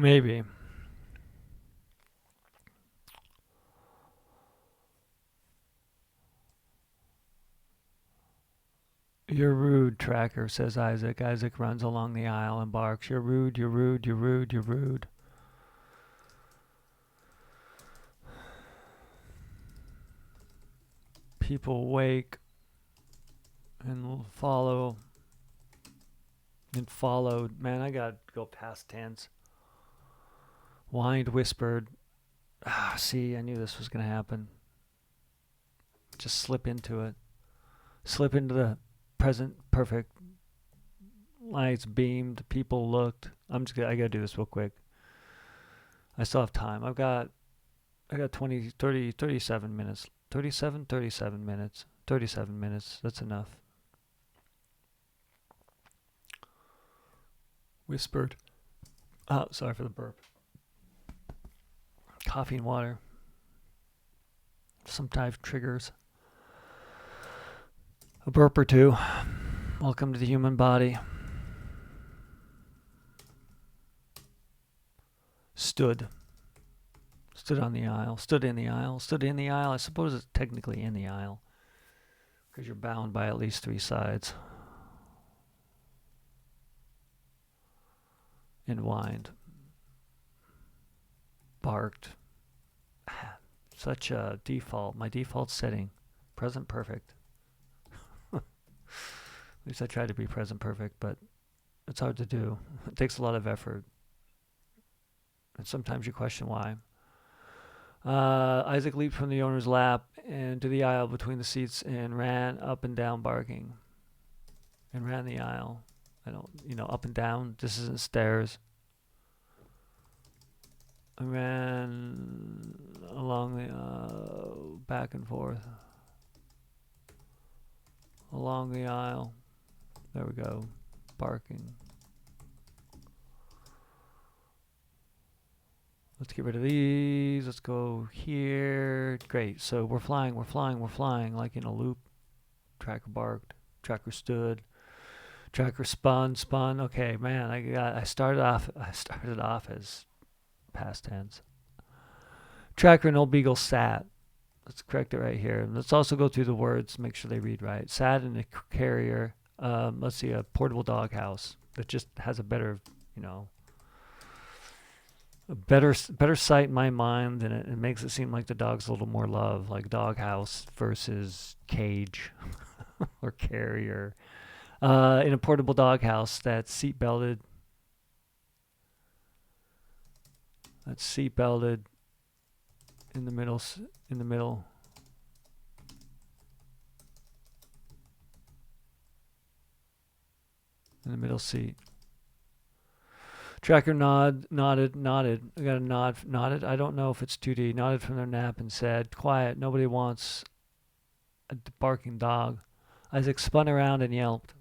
Maybe. You're rude, Tracker, says Isaac. Isaac runs along the aisle and barks. You're rude, you're rude, you're rude, you're rude. People wake and follow. And followed. Man, I gotta go past tense. Whined, whispered. See, I knew this was gonna happen. Just slip into it. Slip into the present perfect. Lights beamed. People looked. I gotta do this real quick. I still have time. I got 20, 30, 37 minutes. 37 minutes. 37 minutes. That's enough. Whispered. Oh, sorry for the burp. Coffee and water. Sometimes triggers. A burp or two. Welcome to the human body. Stood on the aisle. Stood in the aisle. Stood in the aisle. I suppose it's technically in the aisle because you're bound by at least 3 sides. And whined. Barked. Such a default. My default setting. Present perfect. At least I try to be present perfect, but It's hard to do. It takes a lot of effort. And sometimes you question why. Isaac leaped from the owner's lap into the aisle between the seats and ran up and down barking. And ran the aisle. Up and down. This isn't stairs. I ran along the back and forth. Along the aisle. There we go. Barking. Let's get rid of these. Let's go here. Great. So we're flying, like in a loop. Tracker barked. Tracker stood. Tracker spun. Okay, man, I started off as past tense. Tracker and Old Beagle sat. Let's correct it right here. Let's also go through the words, make sure they read right. Sat in a carrier. Let's see, a portable doghouse that just has a better, a better sight in my mind, and it makes it seem like the dog's a little more love, like doghouse versus cage or carrier. In a portable doghouse that's seat belted. That's seat belted in the middle. In the middle seat. Tracker nodded. I got a nod. Nodded. I don't know if it's 2D. Nodded from their nap and said, "Quiet. Nobody wants a barking dog." Isaac spun around and yelped.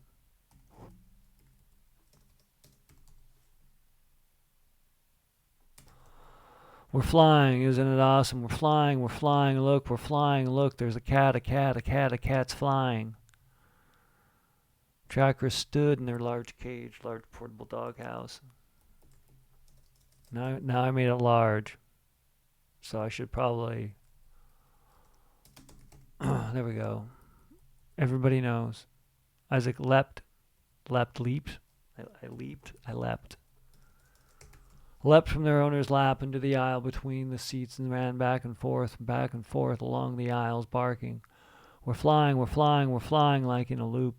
We're flying, isn't it awesome? We're flying, look, we're flying, look, there's a cat's flying. Trackers stood in their large cage, large portable doghouse. Now I made it large, so I should probably, there we go. Everybody knows. Isaac leapt, I leapt. Leapt from their owner's lap into the aisle between the seats and ran back and forth along the aisles, barking. We're flying, like in a loop.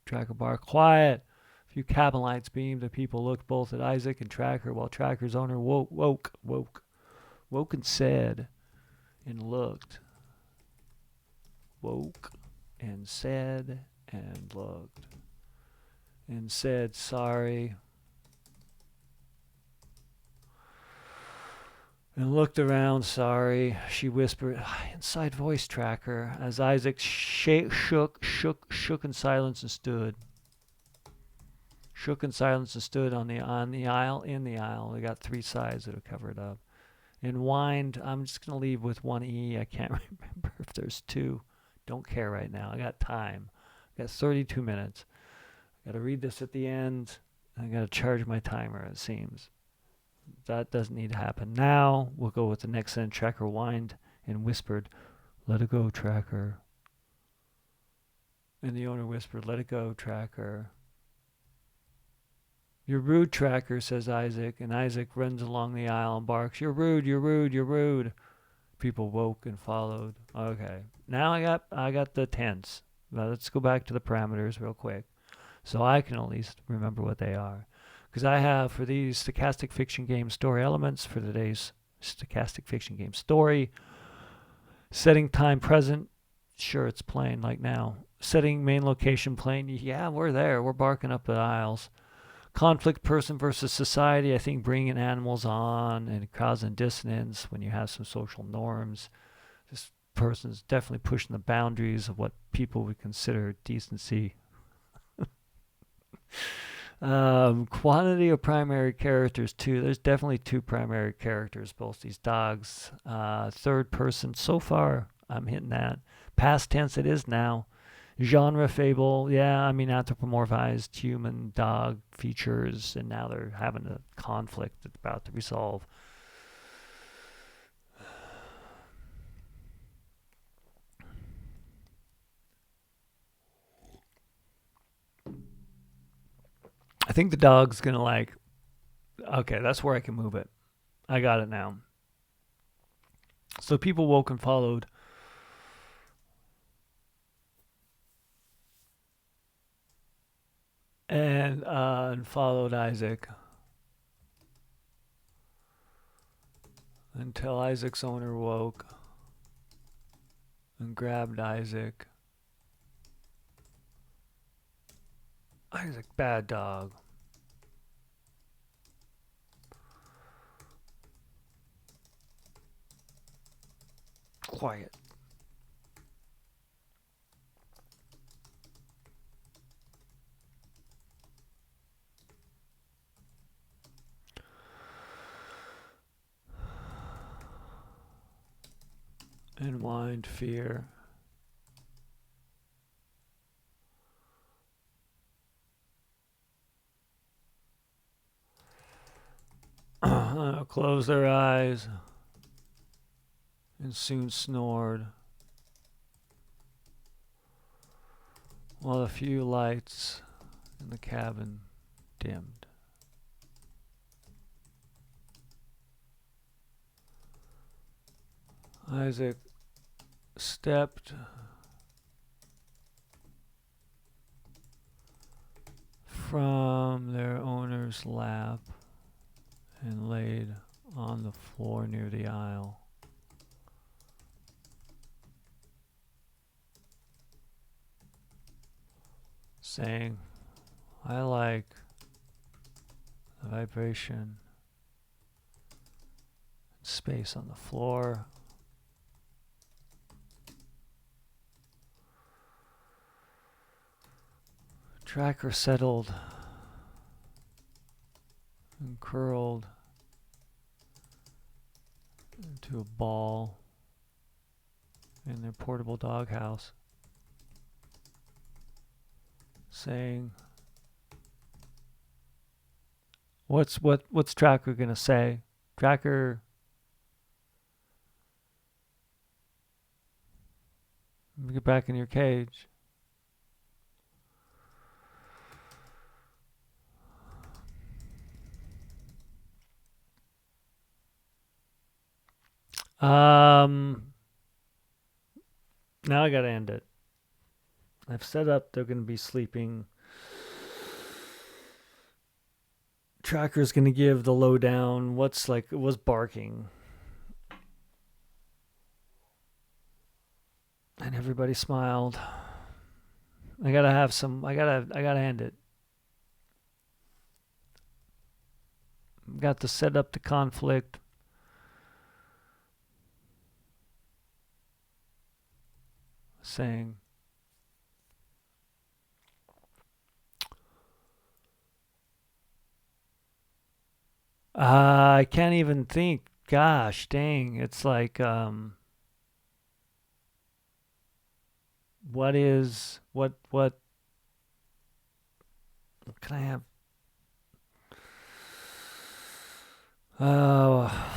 Tracker barked. Quiet! A few cabin lights beamed. The people looked both at Isaac and Tracker, while Tracker's owner woke and said, and looked. Woke and said and looked. And said, sorry. And looked around, sorry, she whispered, inside voice Tracker, as Isaac shook in silence and stood. Shook in silence and stood in the aisle. We got three sides that are covered up. And whined, I'm just going to leave with one E. I can't remember if there's two. Don't care right now. I got time. I got 32 minutes. I got to read this at the end. I got to charge my timer, it seems. That doesn't need to happen now. We'll go with the next sentence. Tracker whined and whispered, let it go, Tracker. And the owner whispered, let it go, Tracker. You're rude, Tracker, says Isaac. And Isaac runs along the aisle and barks, you're rude. People woke and followed. Okay. Now I got the tense. Now let's go back to the parameters real quick, so I can at least remember what they are. Because I have, for these stochastic fiction game story elements, for today's stochastic fiction game story, setting time present, sure, it's plain, like now. Setting main location plain, yeah, we're there, we're barking up the aisles. Conflict person versus society, I think bringing animals on and causing dissonance when you have some social norms. This person's definitely pushing the boundaries of what people would consider decency. Quantity of primary characters too. There's definitely two primary characters, both these dogs. Third person, so far I'm hitting that. Past tense, it is now. Genre fable, yeah, I mean anthropomorphized human dog features, and now they're having a conflict that's about to resolve. I think the dog's gonna okay, that's where I can move it. I got it now. So people woke and followed. and followed Isaac until Isaac's owner woke and grabbed Isaac. Isaac, bad dog. Quiet. And whined fear. Closed their eyes and soon snored, while a few lights in the cabin dimmed. Isaac stepped from their owner's lap and laid on the floor near the aisle. Saying, I like the vibration, space on the floor. Tracker settled and curled into a ball in their portable doghouse, saying, what's Tracker gonna say? Tracker, get back in your cage. Now I gotta end it. I've set up they're gonna be sleeping. Tracker's gonna give the lowdown. It was barking. And everybody smiled. I gotta end it. Got to set up the conflict. Saying, I can't even think. Gosh dang. It's like, what can I have?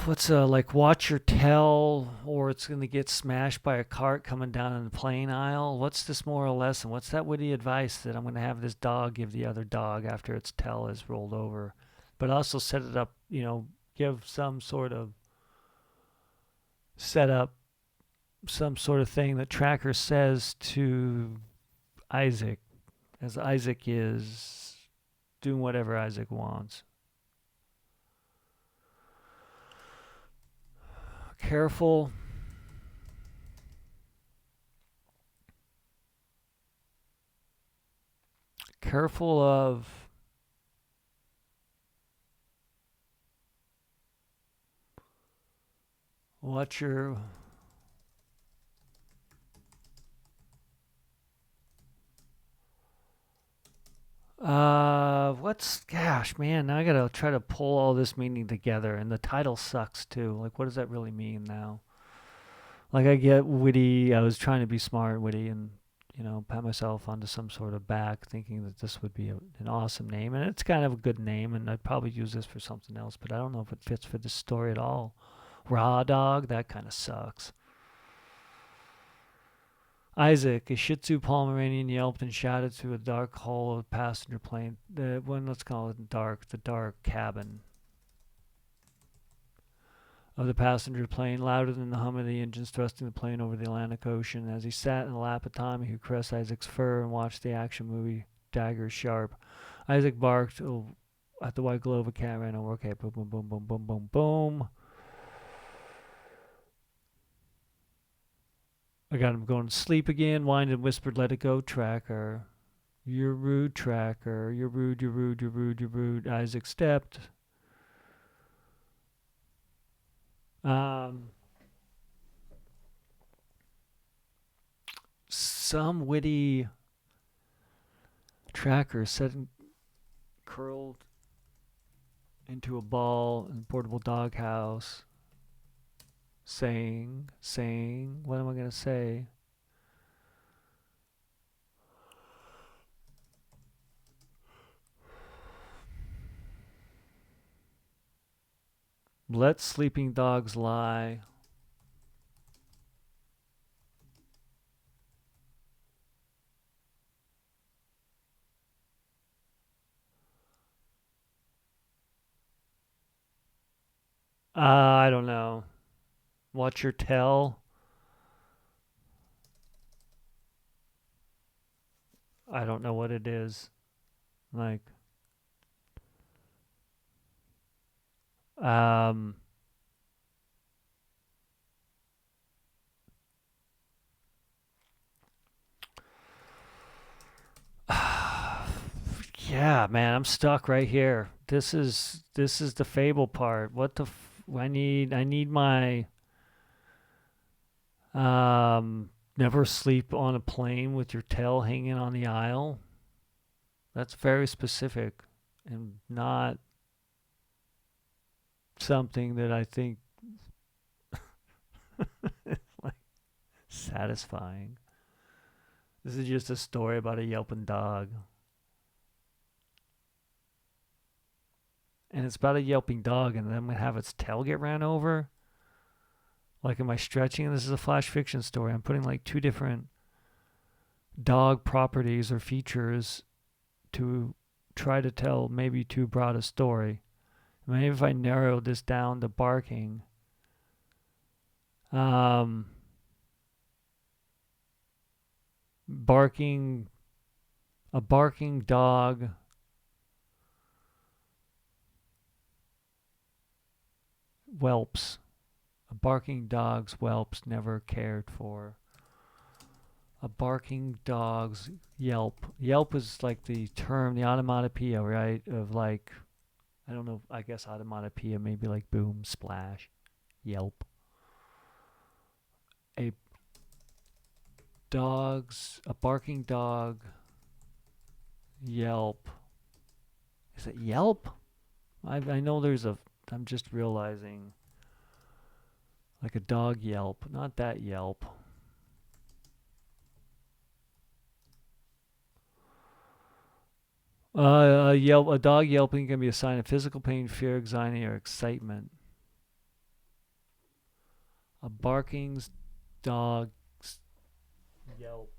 What's like watch your tell, or it's gonna get smashed by a cart coming down in the plane aisle? What's this moral lesson? What's that witty advice that I'm gonna have this dog give the other dog after its tell is rolled over? But also set it up, give some sort of set up some sort of thing that Tracker says to Isaac, as Isaac is doing whatever Isaac wants. Careful. Careful of what you're gosh, man, now I gotta try to pull all this meaning together, and the title sucks too. Like, what does that really mean now? Like, I get witty, I was trying to be smart, witty, and, pat myself onto some sort of back, thinking that this would be an awesome name, and it's kind of a good name, and I'd probably use this for something else, but I don't know if it fits for this story at all. Raw dog, that kind of sucks. Isaac, a Shih Tzu Pomeranian, yelped and shouted through a dark hole of the passenger plane. Let's call it the dark cabin of the passenger plane, louder than the hum of the engines thrusting the plane over the Atlantic Ocean. As he sat in the lap of Tommy, who caressed Isaac's fur and watched the action movie dagger sharp. Isaac barked at the white glow of a cat ran over. Okay, boom, boom, boom, boom, boom, boom, boom. I got him going to sleep again. Whined and whispered, "Let it go, tracker. You're rude, tracker. You're rude, you're rude, you're rude, you're rude." Isaac stepped. Some witty tracker curled into a ball in a portable doghouse, saying, what am I going to say? Let sleeping dogs lie. I don't know. Watch your tell. I don't know what it is. Like, um, yeah, man, I'm stuck right here. This is the Fable part. What the I need my never sleep on a plane with your tail hanging on the aisle. That's very specific and not something that I think is like satisfying. This is just a story about a yelping dog. And it's about a yelping dog, and then I'm going to have its tail get ran over. Like, am I stretching? This is a flash fiction story. I'm putting like two different dog properties or features to try to tell maybe too broad a story. Maybe if I narrow this down to barking, barking, a barking dog whelps. A barking dog's whelps never cared for. A barking dog's yelp. Yelp is like the term, the onomatopoeia, right? Of like, I don't know, I guess onomatopoeia maybe like boom, splash, yelp. A barking dog yelp. Is it yelp? I know I'm just realizing like a dog yelp, not that yelp. A dog yelping can be a sign of physical pain, fear, anxiety, or excitement. A barking dog's yelp.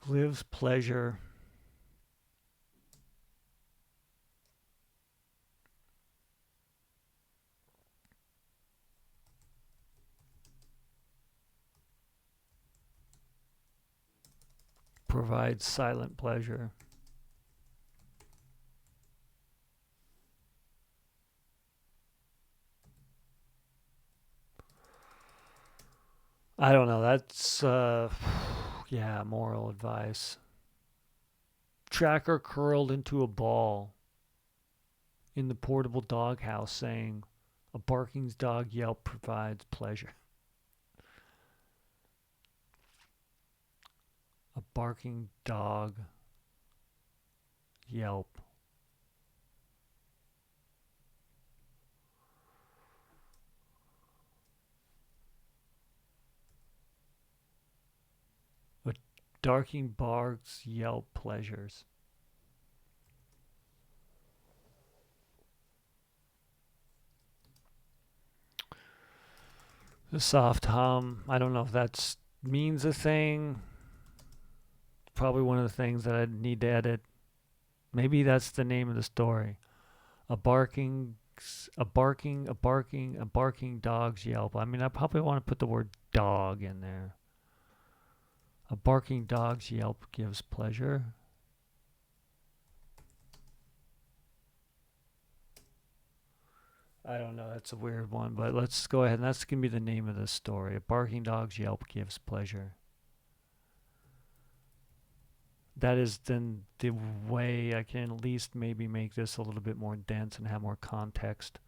Lives pleasure. Provides silent pleasure. I don't know. That's, yeah, moral advice. Tracker curled into a ball in the portable doghouse saying, "A barking dog yelp provides pleasure." A barking dog yelp. A darking bark's yelp pleasures. A soft hum. I don't know if that means a thing. Probably one of the things that I'd need to edit Maybe that's the name of the story. A barking, a barking dog's yelp. I mean, I probably want to put the word dog in there. A barking dog's yelp gives pleasure. I don't know. That's a weird one, but let's go ahead. And that's going to be the name of the story. A barking dog's yelp gives pleasure. That is then the way I can at least maybe make this a little bit more dense and have more context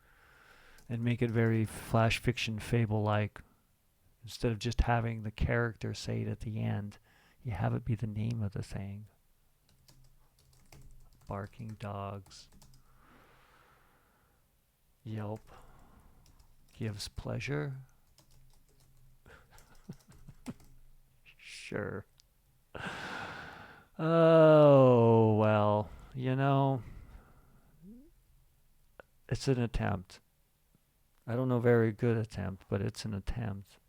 and make it very flash fiction fable-like. Instead of just having the character say it at the end, you have it be the name of the thing. Barking dogs. Yelp gives pleasure. Sure. Oh, well, it's an attempt. I don't know, very good attempt, but it's an attempt.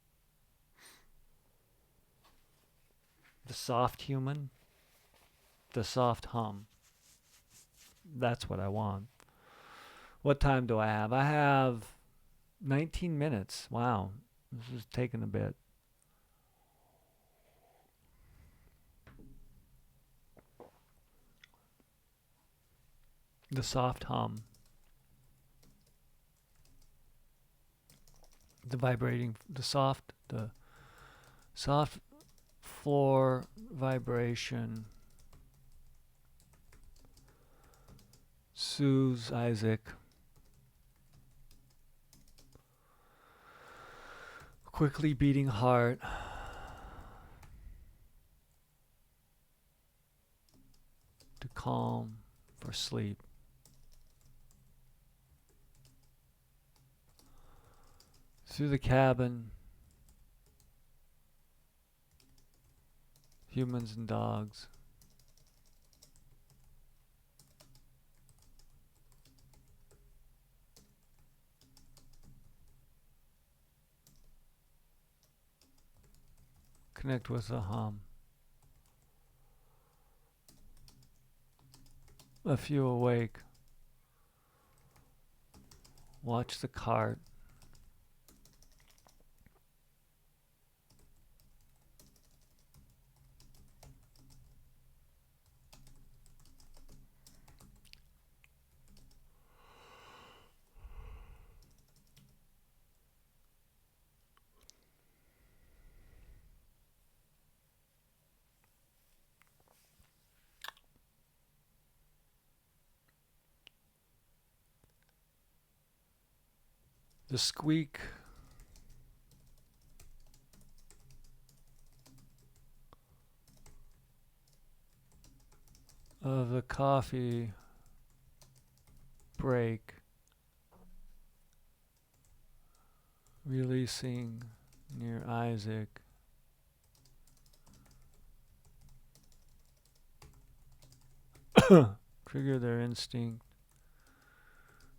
The soft human, the soft hum. That's what I want. What time do I have? I have 19 minutes. Wow, this is taking a bit. The soft hum. The soft floor vibration soothes Isaac. Quickly beating heart. To calm for sleep. Through the cabin, humans and dogs. Connect with the hum. A few awake. Watch the cart. The squeak of the coffee break, releasing near Isaac. Trigger their instinct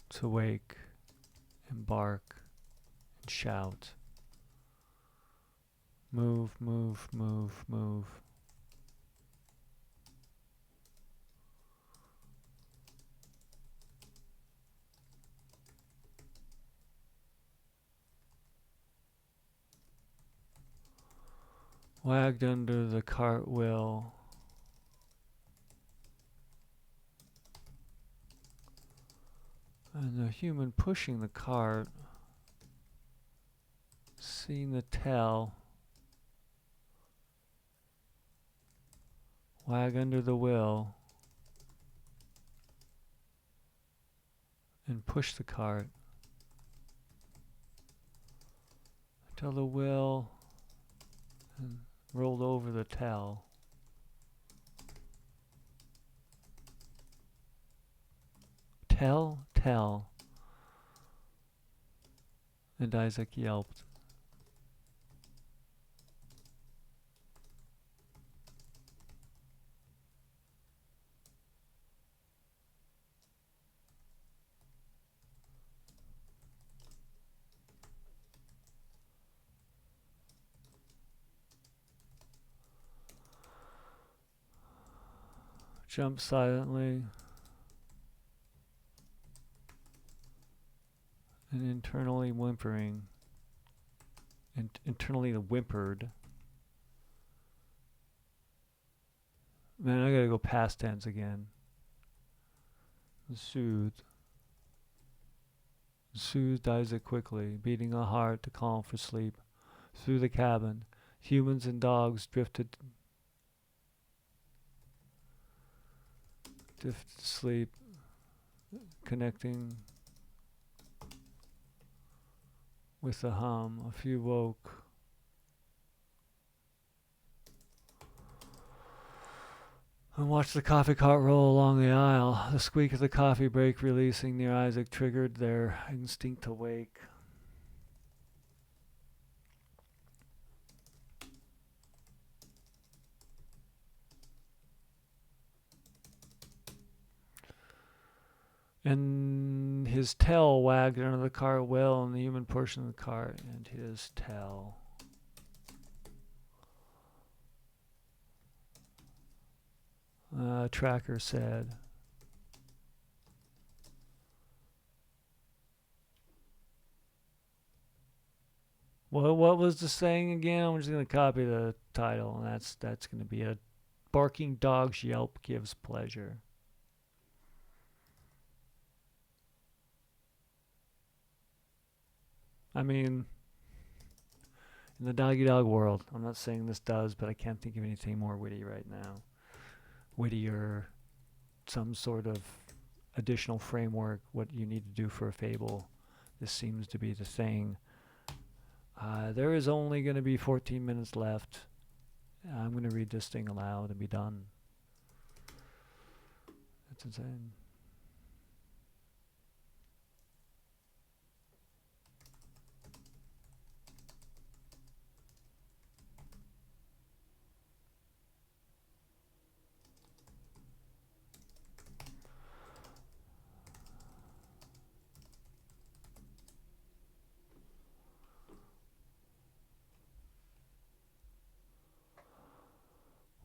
to wake and bark and shout. Move, move, move, move. Wagged under the cartwheel. And the human pushing the cart, seeing the tail wag under the wheel and push the cart until the wheel rolled over the tail. Tell. And Isaac yelped. Jumped silently and internally whimpering. Internally whimpered. Man, I gotta go past tense again. Soothed. Soothed Isaac quickly, beating a heart to call for sleep. Through the cabin, humans and dogs drifted to sleep, connecting with the hum. A few woke. And watched the coffee cart roll along the aisle. The squeak of the coffee brake releasing near Isaac triggered their instinct to wake. And his tail wagged under the cart wheel and the human portion of the cart, and his tail. Tracker said. Well, what was the saying again? I'm just going to copy the title, and that's going to be a barking dog's yelp gives pleasure. I mean, in the doggy dog world, I'm not saying this does, but I can't think of anything more witty right now. Wittier, some sort of additional framework, what you need to do for a fable. This seems to be the thing. There is only going to be 14 minutes left. I'm going to read this thing aloud and be done. That's insane.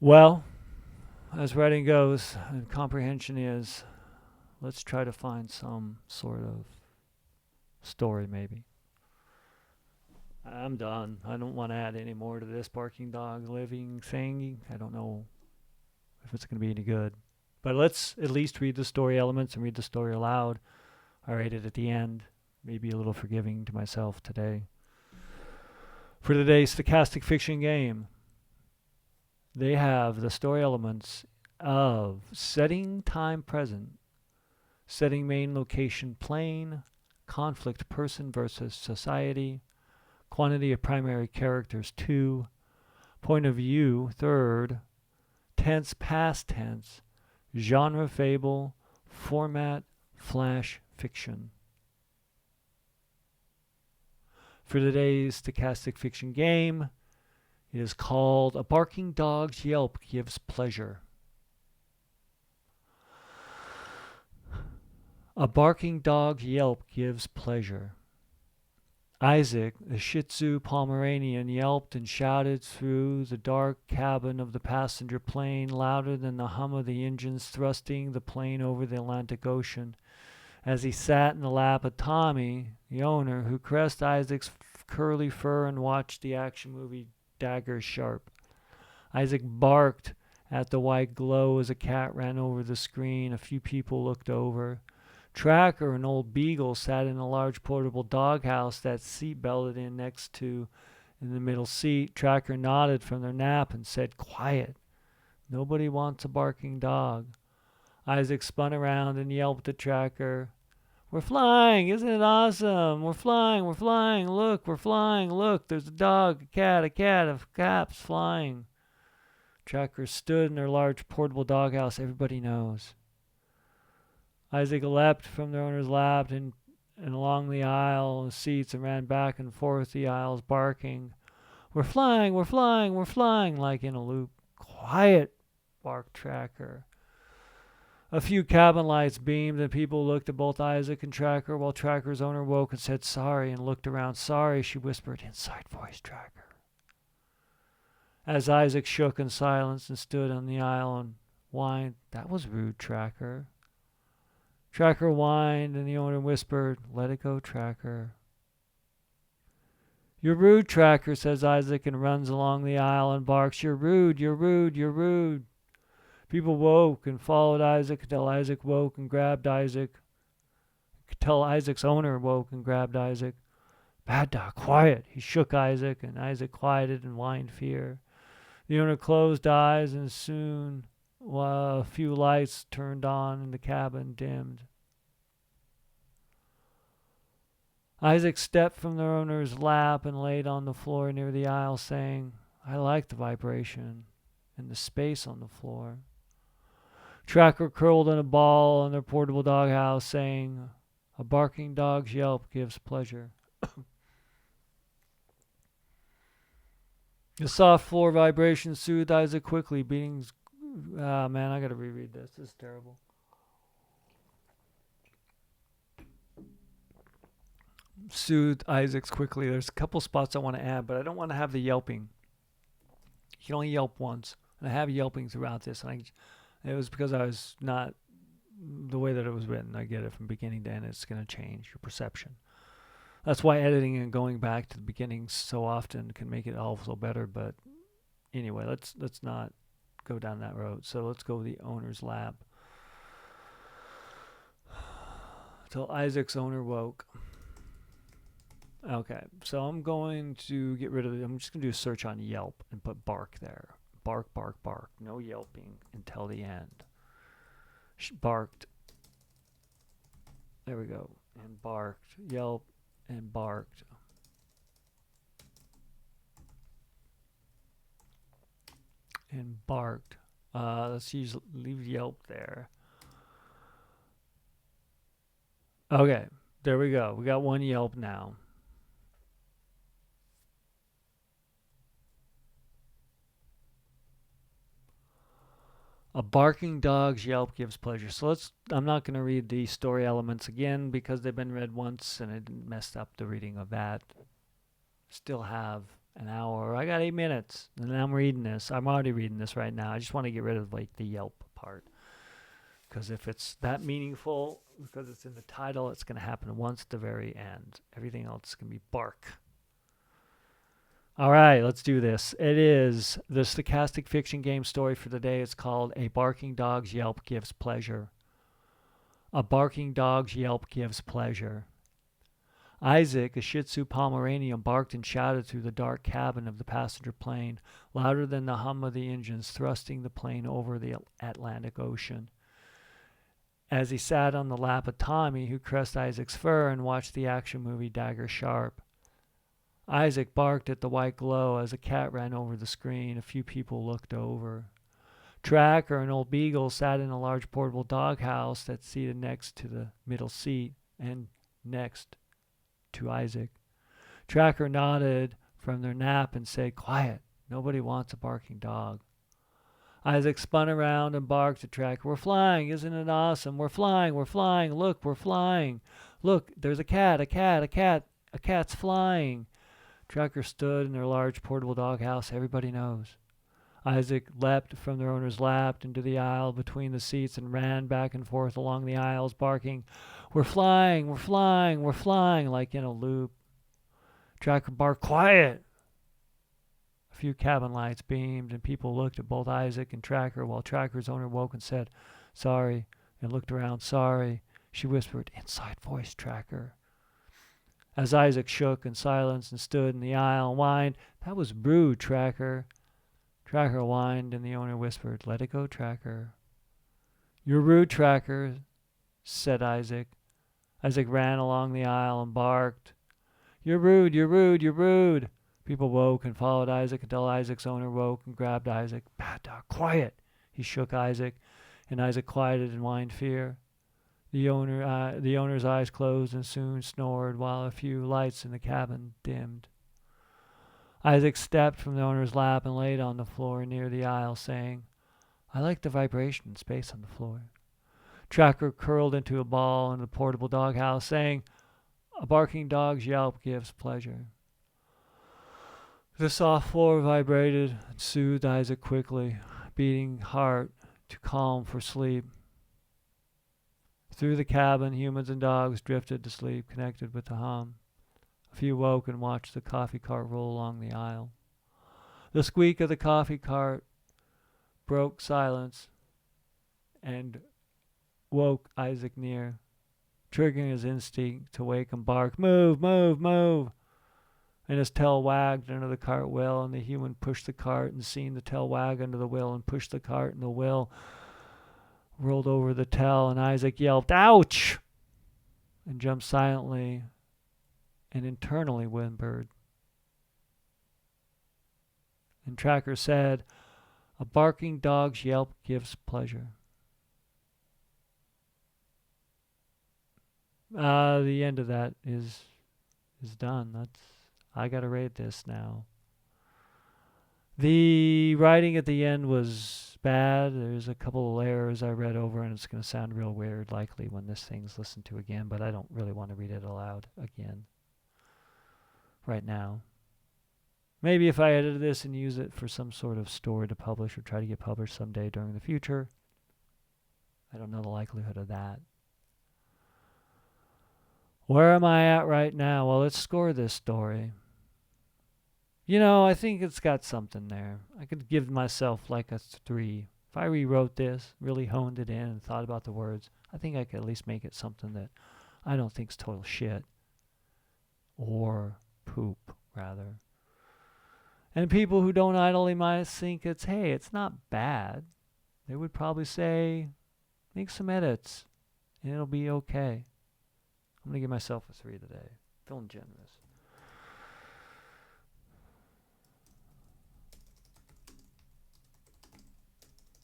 Well, as writing goes and comprehension is, let's try to find some sort of story maybe. I'm done. I don't want to add any more to this barking dog living thing. I don't know if it's going to be any good. But let's at least read the story elements and read the story aloud. I write it at the end. Maybe a little forgiving to myself today. For today's Stochastic Fiction game, they have the story elements of setting time present, setting main location plane, conflict person versus society, quantity of primary characters 2, point of view 3rd, tense past tense, genre fable, format flash fiction. For today's Stochastic Fiction game, it is called A Barking Dog's Yelp Gives Pleasure. A barking dog's yelp gives pleasure. Isaac, the Shih Tzu Pomeranian, yelped and shouted through the dark cabin of the passenger plane, louder than the hum of the engines thrusting the plane over the Atlantic Ocean. As he sat in the lap of Tommy, the owner, who caressed Isaac's curly fur and watched the action movie Dagger Sharp. Isaac barked at the white glow as a cat ran over the screen. A few people looked over. Tracker, an old beagle, sat in a large portable doghouse that seat belted in next to in the middle seat. Tracker nodded from their nap and said, "Quiet. Nobody wants a barking dog." Isaac spun around and yelped at Tracker. "We're flying! Isn't it awesome? We're flying! We're flying! Look, we're flying! Look, there's a dog, a cat, a caps flying." Tracker stood in their large portable doghouse. Everybody knows. Isaac leapt from the owner's lap and along the aisle of seats and ran back and forth the aisles barking. "We're flying! We're flying! We're flying!" like in a loop. "Quiet!" barked Tracker. A few cabin lights beamed and people looked at both Isaac and Tracker while Tracker's owner woke and said sorry and looked around. "Sorry," she whispered, "inside voice, Tracker." As Isaac shook in silence and stood on the aisle and whined, "That was rude, Tracker." Tracker whined, and the owner whispered, "Let it go, Tracker." "You're rude, Tracker," says Isaac, and runs along the aisle and barks, "You're rude, you're rude, you're rude." People woke and followed Isaac until Isaac woke and grabbed Isaac. Until Isaac's owner woke and grabbed Isaac. "Bad dog, quiet." He shook Isaac, and Isaac quieted and whined fear. The owner closed eyes, and soon a few lights turned on and the cabin dimmed. Isaac stepped from the owner's lap and laid on the floor near the aisle, saying, "I like the vibration and the space on the floor." Tracker curled in a ball in their portable doghouse, saying, "A barking dog's yelp gives pleasure." The soft floor vibration soothed Isaac quickly, beating... Ah, man, I gotta reread this. This is terrible. Soothed Isaac's quickly. There's a couple spots I want to add, but I don't want to have the yelping. You can only yelp once. And I have yelping throughout this, and it was because I was not... The way that it was written, I get it from beginning to end. It's going to change your perception. That's why editing and going back to the beginning so often can make it also better. But anyway, let's not go down that road. So let's go to the owner's lap. Till Isaac's owner woke. Okay, so I'm going to get rid of it. I'm just going to do a search on Yelp and put bark there. Bark, bark, bark. No yelping until the end. She barked. There we go. And barked. Yelp and barked. And barked. Let's leave Yelp there. Okay, there we go. We got one Yelp now. A barking dog's yelp gives pleasure. So I'm not going to read the story elements again because they've been read once and it messed up the reading of that. Still have an hour. I got 8 minutes and I'm reading this. I'm already reading this right now. I just want to get rid of like the yelp part. Because if it's that meaningful, because it's in the title, it's going to happen once at the very end. Everything else is going to be bark. All right, let's do this. It is the stochastic fiction game story for the day. It's called A Barking Dog's Yelp Gives Pleasure. A barking dog's yelp gives pleasure. Isaac, a Shih Tzu Pomeranian, barked and shouted through the dark cabin of the passenger plane, louder than the hum of the engines thrusting the plane over the Atlantic Ocean. As he sat on the lap of Tommy, who caressed Isaac's fur and watched the action movie Dagger Sharp. Isaac barked at the white glow as a cat ran over the screen. A few people looked over. Tracker, an old beagle, sat in a large portable doghouse that's seated next to the middle seat and next to Isaac. Tracker nodded from their nap and said, "Quiet. Nobody wants a barking dog." Isaac spun around and barked at Tracker. "We're flying. Isn't it awesome? We're flying. We're flying. Look, we're flying. Look, there's a cat, a cat, a cat. A cat's flying." Tracker stood in their large portable doghouse. Everybody knows. Isaac leapt from their owner's lap into the aisle between the seats and ran back and forth along the aisles, barking, "We're flying, we're flying, we're flying," like in a loop. Tracker barked, "Quiet." A few cabin lights beamed, and people looked at both Isaac and Tracker while Tracker's owner woke and said, "Sorry," and looked around. "Sorry," she whispered, "Inside voice, Tracker." As Isaac shook in silence and stood in the aisle and whined, "That was rude, Tracker." Tracker whined, and the owner whispered, "Let it go, Tracker." "You're rude, Tracker," said Isaac. Isaac ran along the aisle and barked, "You're rude, you're rude, you're rude." People woke and followed Isaac until Isaac's owner woke and grabbed Isaac. "Bad dog, quiet." He shook Isaac, and Isaac quieted and whined fear. The owner's eyes closed and soon snored while a few lights in the cabin dimmed. Isaac stepped from the owner's lap and laid on the floor near the aisle, saying, "I like the vibration and space on the floor." Tracker curled into a ball in the portable doghouse, saying, "A barking dog's yelp gives pleasure." The soft floor vibrated and soothed Isaac quickly, beating heart to calm for sleep. Through the cabin, humans and dogs drifted to sleep, connected with the hum. A few woke and watched the coffee cart roll along the aisle. The squeak of the coffee cart broke silence and woke Isaac near, triggering his instinct to wake and bark, "Move, move, move!" And his tail wagged under the cart wheel, and the human pushed the cart, and seeing the tail wag under the wheel and pushed the cart, and the wheel rolled over the tail, and Isaac yelped, "Ouch!" and jumped silently and internally whimpered. And Tracker said, "A barking dog's yelp gives pleasure." The end of that is done. I gotta rate this now. The writing at the end was bad. There's a couple of errors I read over, and it's gonna sound real weird likely when this thing's listened to again, but I don't really want to read it aloud again right now. Maybe if I edited this and use it for some sort of story to publish or try to get published someday during the future. I don't know the likelihood of that. Where am I at right now? Well, let's score this story. I think it's got something there. I could give myself like a 3. If I rewrote this, really honed it in and thought about the words, I think I could at least make it something that I don't think's total shit. Or poop, rather. And people who don't idly might think it's not bad. They would probably say, make some edits, and it'll be okay. I'm going to give myself a 3 today. Feeling generous.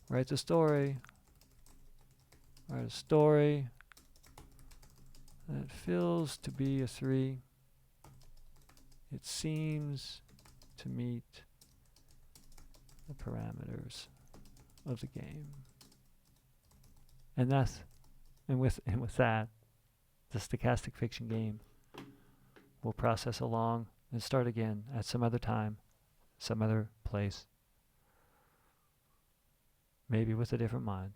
Write a story. Write a story that feels to be a 3. It seems to meet the parameters of the game. And with that, the stochastic fiction game will process along and start again at some other time, some other place, maybe with a different mind.